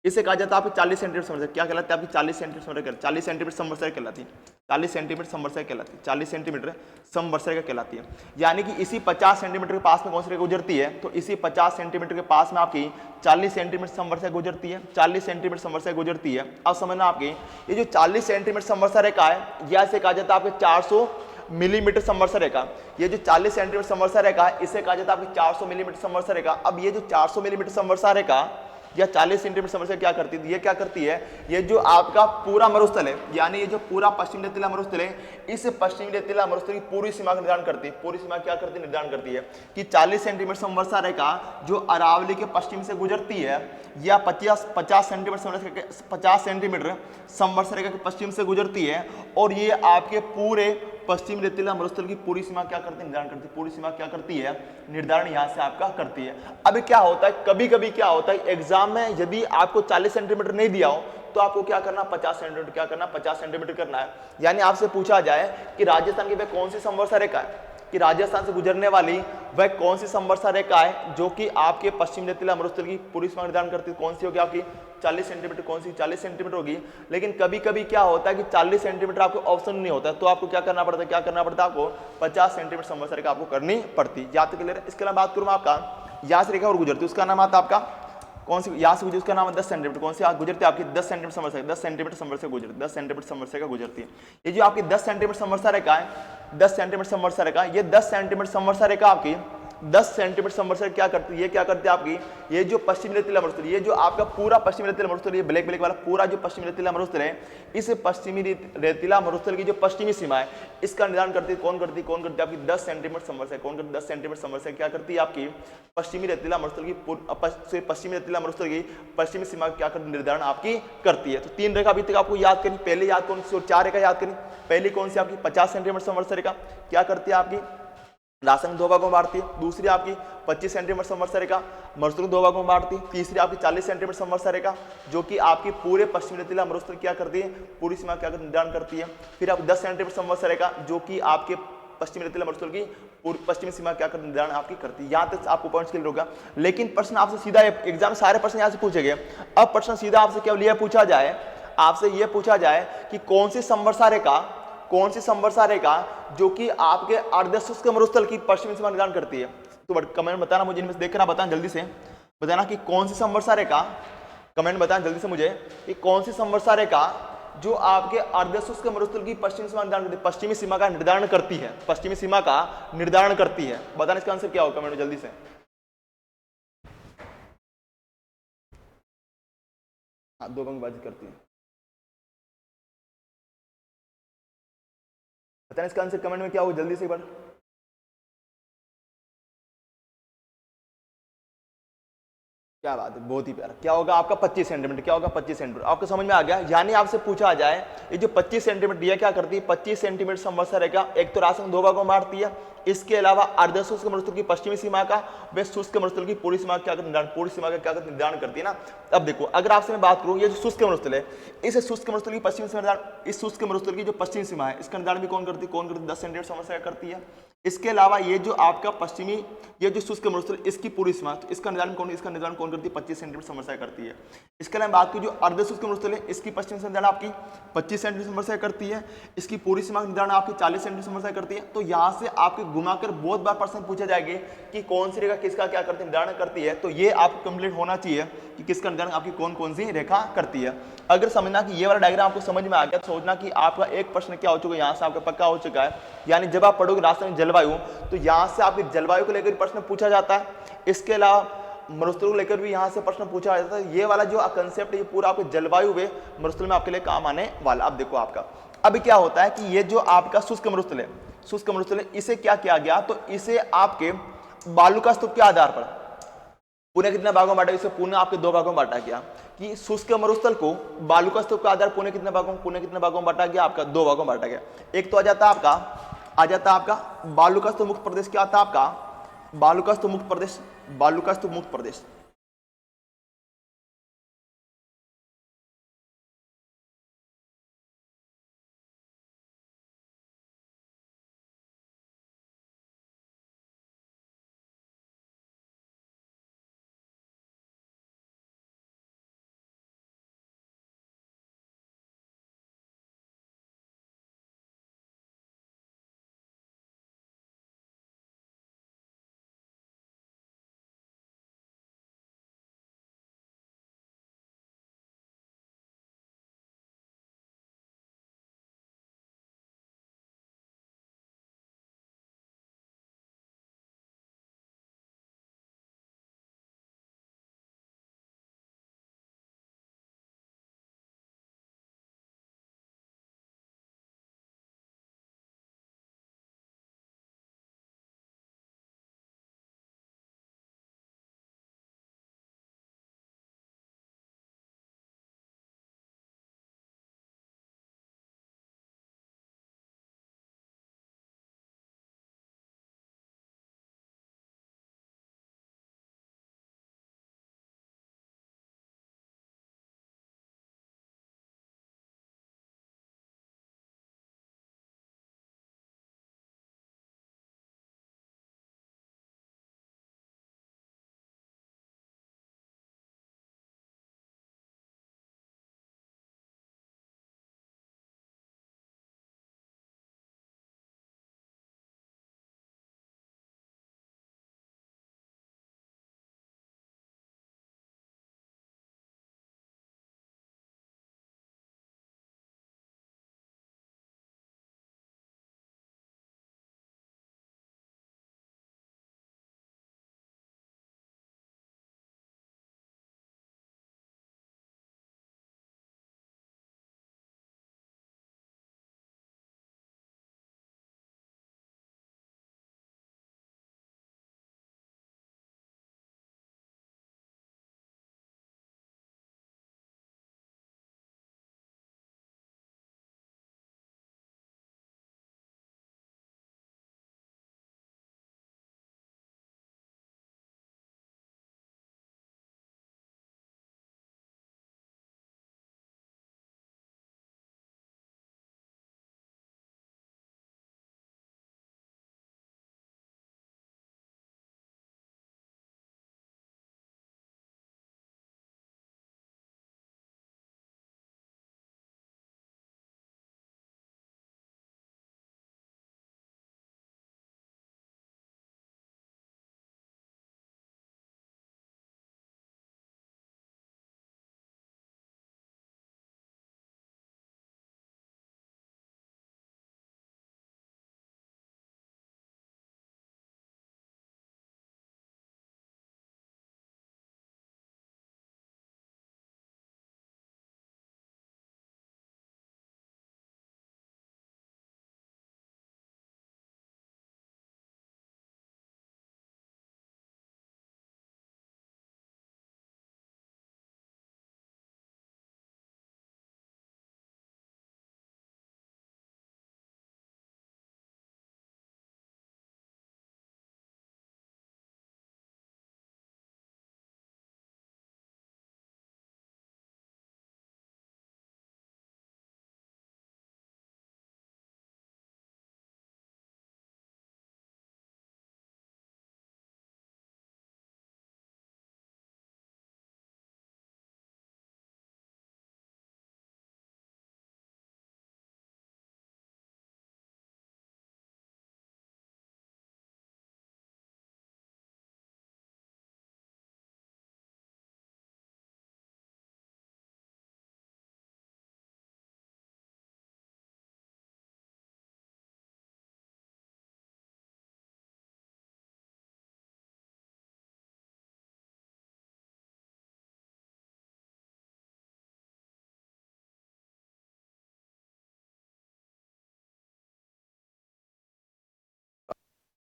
इसे कहा जाता है आपकी 40 सेंटीमीटर समवर्षरेखा। क्या कहलाती है? आपकी 40 सेंटीमीटर समवर्षरेखा, 40 सेंटीमीटर समवर्षरेखा कहलाती है। 40 सेंटीमीटर समवर्षरेखा कहलाती है। 40 सेंटीमीटर समवर्षरेखा कहलाती है। यानी कि इसी 50 सेंटीमीटर के पास में कौन सी रेखा गुजरती है? तो इसी 50 सेंटीमीटर के पास में आपकी 40 सेंटीमीटर समवर्षरेखा गुजरती है। 40 सेंटीमीटर समवर्षरेखा गुजरती है। अब समझना आपकी ये जो 40 सेंटीमीटर समवर्षरेखा है, यह इसे कहा जाता है आपके 400 मिलीमीटर समवर्षरेखा। ये जो 40 सेंटीमीटर समवर्षरेखा है, इसे कहा जाता है आपकी 400 मिलीमीटर समवर्षरेखा। अब ये जो 400 मिलीमीटर समवर्षरेखा या 40 सेंटीमीटर समवर्षरेखा क्या करती है? ये क्या करती है? ये जो आपका पूरा मरुस्थल है, यानी ये जो पूरा पश्चिमी रेतीला मरुस्थल है, इस पश्चिमी रेतीला मरुस्थल की पूरी सीमा का निर्धारण करती है। पूरी सीमा क्या करती है? निर्धारण करती है कि 40 सेंटीमीटर समवर्षरेखा जो अरावली के पश्चिम से गुजरती है, या 50 सेंटीमीटर समवर्षरेखा के पश्चिम से गुजरती है, और ये आपके पूरे पश्चिमी रेतीला मरुस्थल की पूरी सीमा क्या करती है? निर्धारण करती है। पूरी सीमा क्या करती है? निर्धारण यहाँ से आपका करती है। अभी क्या होता है, कभी कभी क्या होता है एग्जाम में, यदि आपको 40 सेंटीमीटर नहीं दिया हो तो आपको क्या करना? 50 सेंटीमीटर क्या करना? 50 सेंटीमीटर करना है। यानी आपसे पूछा जाए कि राजस्थान की वह कौन सी समवर्षरेखा है, कि राजस्थान से गुजरने वाली वह कौन सी समवर्षरेखा है जो कि आपके पश्चिम रेतीला मरुस्थल की पूरी सीमा निर्धारण करती है, कौन सी होगी? आपकी 40 सेंटीमीटर। कौन सी? 40 सेंटीमीटर होगी। लेकिन कभी कभी क्या होता है कि 40 सेंटीमीटर आपको ऑप्शन नहीं होता, तो आपको क्या करना पड़ता है? क्या करना पड़ता है? आपको 50 सेंटीमीटर समवर्षरेखा आपको करनी पड़ती है। याद क्लियर है? इसके अलावा बात करूँ आपका यहाँ से रेखा और गुजरती है, उसका नाम आता है आपका कौन सी? यहाँ से गुजरती, उसका नाम है 10 सेंटीमीटर। कौन सी गुजरती है? आपकी 10 सेंटीमीटर समवर्षरेखा। 10 सेंटीमीटर समवर्षरेखा गुजरती है। 10 सेंटीमीटर समवर्षरेखा गुजरती है। ये जो आपकी 10 सेंटीमीटर समवर्षरेखा है, 10 सेंटीमीटर समवर्षरेखा, ये 10 सेंटीमीटर समवर्षरेखा आपकी 10 सेंटीमीटर समवर्षरेखा क्या करती है? ये क्या करती है आपकी? ये जो पश्चिमी रेतीला मरुस्थल, ये जो आपका पूरा पश्चिमी रेतीला मरुस्थल, ये ब्लैक वाला पूरा जो पश्चिमी रेतीला मरुस्थल है, इस पश्चिमी रेतीला मरुस्थल की जो पश्चिमी सीमा है, इसका निर्धारण करती है कौन करती है? आपकी 10 सेंटीमीटर समवर्षरेखा। कौन करती है? 10 सेंटीमीटर समवर्षरेखा क्या करती है? आपकी पश्चिमी रेतीला मरुस्थल की पश्चिमी रेतीला मरुस्थल की पश्चिमी सीमा क्या करती? निर्धारण आपकी करती है। तो 3 रेखा अभी तक आपको याद करनी। पहले याद कौन सी और 4 रेखा याद करनी। पहली कौन सी? आपकी 50 सेंटीमीटर समवर्षरेखा क्या करती है? आपकी राजस्थान 2 भागों में बांटती है। दूसरी आपकी 25 सेंटीमीटर समवर्षरेखा मरुस्थल को 2 भागों में बांटती है। तीसरी आपकी 40 सेंटीमीटर समवर्षरेखा जो कि आपकी पूरे पश्चिमी रेतीला मरुस्थल क्या करती है? पूरी सीमा क्या निर्धारण करती है। फिर आप 10 सेंटीमीटर समवर्षरेखा जो कि आपके पश्चिमी रेतीला मरुस्थल की पूरी पश्चिमी सीमा क्या कर निर्धारण आपकी करती है। यहाँ तक आपको पॉइंट्स क्लियर होगा। लेकिन प्रश्न आपसे सीधा एग्जाम सारे प्रश्न यहाँ से पूछे गए। अब प्रश्न सीधा आपसे केवल यह पूछा जाए, आपसे यह पूछा जाए कि कौन सी समवर्षरेखा जो कि आपके अर्धशुष्क मरुस्थल की पश्चिमी सीमा निर्धारण करती है। तो कमेंट में बताना मुझे, इनमें से देखना, बताना जल्दी से बताना कि कौन सी समवर्षरेखा, कमेंट में बताना जल्दी से मुझे कि कौन सी समवर्षरेखा जो आपके अर्धशुष्क मरुस्थल की पश्चिमी सीमा निर्धारण करती है, पश्चिमी सीमा का निर्धारण करती है, पश्चिमी सीमा का निर्धारण करती है। बताना इसका आंसर क्या होगा कमेंट में जल्दी से। हाँ, 2 भाग विभाजित करती है। बताना इसका आंसर कमेंट में क्या होगा जल्दी से एक बार। क्या बात है, बहुत ही प्यारा। क्या होगा आपका? 25 सेंटीमीटर। क्या होगा? 25 सेंटीमीटर। आपको समझ में आ गया। यानी आपसे पूछा जाए ये जो 25 सेंटीमीटर ये क्या करती है? 25 सेंटीमीटर समवर्षरेखा एक तो राजस्थान 2 भागों में बांटती है, इसके अलावा अर्धशुष्क मरुस्थल की पश्चिमी सीमा का व शुष्क मरुस्थल की पूरी सीमा क्या निर्धारण, पूरी सीमा का क्या निर्धारण करती है ना। अब देखो, अगर आपसे मैं बात करूं ये जो शुष्क मरुस्थल है, इस शुष्क मरुस्थल की पश्चिमी सीमा, इस शुष्क मरुस्थल की जो पश्चिमी सीमा है इसका निर्धारण भी कौन करती है? 10 सेंटीमीटर समवर्षरेखा करती है। इसके अलावा ये जो आपका पश्चिमी, ये जो शुष्क मरुस्थल इसकी पूरी सीमा, तो इसका निर्धारण कौन करती करती है 25 सेंटीमीटर समस्या करती है। इसके अलावा बात की जो अर्ध शुष्क मरुस्थल है इसकी पश्चिम से निर्धारण आपकी 25 सेंटीमीटर समस्या करती है, इसकी पूर्वी सीमा निर्धारण आपकी 40 सेंटीमीटर समस्या करती है। तो यहाँ से आपके घुमाकर बहुत बार प्रश्न पूछे जाएंगे कि कौन सी रेखा किसका क्या करती है, निर्धारण करती है। तो ये आपको कंप्लीट होना चाहिए कि किसका निर्धारण आपकी कौन कौन सी रेखा करती है। अगर समझना कि ये वाला डायग्राम आपको समझ में आ गया तो सोचना कि आपका एक प्रश्न क्या हो चुका है, यहाँ से आपका पक्का हो चुका है। यानी जब आप पढ़ोगे राजस्थान जलवायु तो यहाँ से आपकी जलवायु को लेकर प्रश्न पूछा जाता है। इसके अलावा मरुस्थल को लेकर भी यहाँ से प्रश्न पूछा जाता है। ये वाला जो कंसेप्ट है ये पूरा आपके जलवायु वे मरुस्थल में आपके लिए काम आने वाला। अब देखो आपका अभी क्या होता है कि ये जो आपका शुष्क मरुस्थल है, शुष्क मरुस्थल है, इसे क्या किया गया, तो इसे आपके बालू का स्तूप के आधार पर पुणे कितने भागों में बांटा, इसे पुणे आपके दो भागों में बांटा गया कि शुष्क मरुस्थल को बालू का स्तूप के आधार पुणे कितने भागों में बांटा गया, आपका दो भागों में बांटा गया। एक तो आ जाता आपका बालू का स्तूप मुक्त प्रदेश, क्या आता है आपका बालू का स्तूप मुक्त प्रदेश, बालू का स्तूप मुक्त प्रदेश।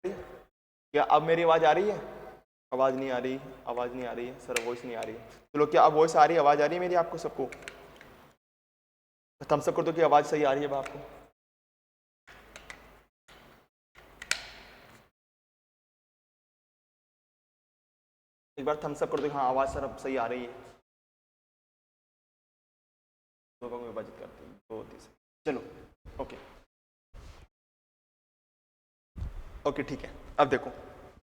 क्या अब मेरी आवाज़ आ रही है? आवाज़ नहीं आ रही, आवाज़ नहीं आ रही है सर, वॉइस नहीं आ रही है। चलो क्या अब वॉइस आ रही है, आवाज़ आ रही है मेरी आपको सबको? थम्स अप कर दो कि आवाज़ सही आ रही है अब आपको। एक बार थम्स अप कर दो, हाँ आवाज़ सर अब सही आ रही है। लोगों में विभाजित करते हैं, तो चलो ओके ओके ठीक है। अब देखो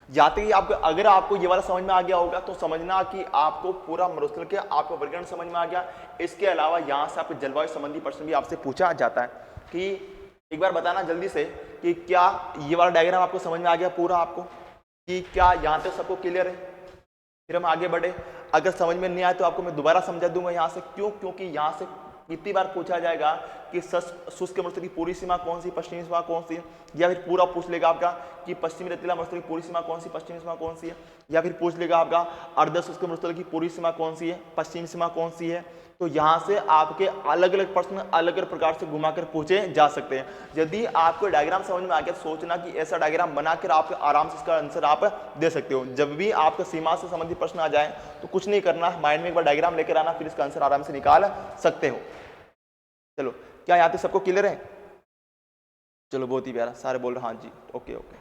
जाते ही आपको, अगर आपको ये वाला समझ में आ गया होगा तो समझना कि आपको पूरा मरुस्थल के आपको वर्गीकरण समझ में आ गया। इसके अलावा यहाँ से आपके जलवायु संबंधी प्रश्न भी आपसे पूछा जाता है कि एक बार बताना जल्दी से कि क्या ये वाला डायग्राम आपको समझ में आ गया पूरा आपको, कि क्या यहाँ तक सबको क्लियर है? फिर हम आगे बढ़े। अगर समझ में नहीं आए तो आपको मैं दोबारा समझा दूंगा यहाँ से। क्यों? क्योंकि यहाँ से कितनी बार पूछा जाएगा कि शुष्क मरुस्थल की पूरी सीमा कौन सी, पश्चिमी सीमा कौन सी है, या फिर पूरा पूछ लेगा आपका कि पश्चिमी रेतीला मरुस्थल की पूरी सीमा कौन सी, पश्चिमी सीमा कौन सी है, या फिर पूछ लेगा आपका अर्ध शुष्क मरुस्थल की पूरी सीमा कौन सी है, पश्चिमी सीमा कौन सी है। तो यहाँ से आपके अलग अलग प्रश्न अलग अलग प्रकार से घुमाकर पूछे जा सकते हैं। यदि आपको डायग्राम समझ में आ गया, सोचना कि ऐसा डायग्राम बनाकर आप आराम से इसका आंसर आप दे सकते हो। जब भी आपका सीमा से संबंधित प्रश्न आ जाए तो कुछ नहीं करना, माइंड में एक बार डायग्राम लेकर आना, फिर इसका आंसर आराम से निकाल सकते हो। चलो क्या यहाँ तक सबको क्लियर है? चलो बहुत ही प्यारा, सारे बोल रहे हाँ जी, ओके ओके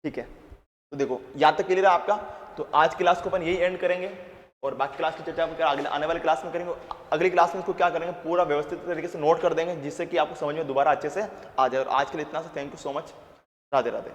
ठीक है। तो देखो यहाँ तक क्लियर है आपका। तो आज क्लास को अपन यही एंड करेंगे और बाकी क्लास की चर्चा हम अगले आने वाले क्लास में करेंगे। अगली क्लास में इसको क्या करेंगे, पूरा व्यवस्थित तरीके से नोट कर देंगे जिससे कि आपको समझ में दोबारा अच्छे से आ जाए। और आज के लिए इतना सा, thank you so much, Radhe Radhe.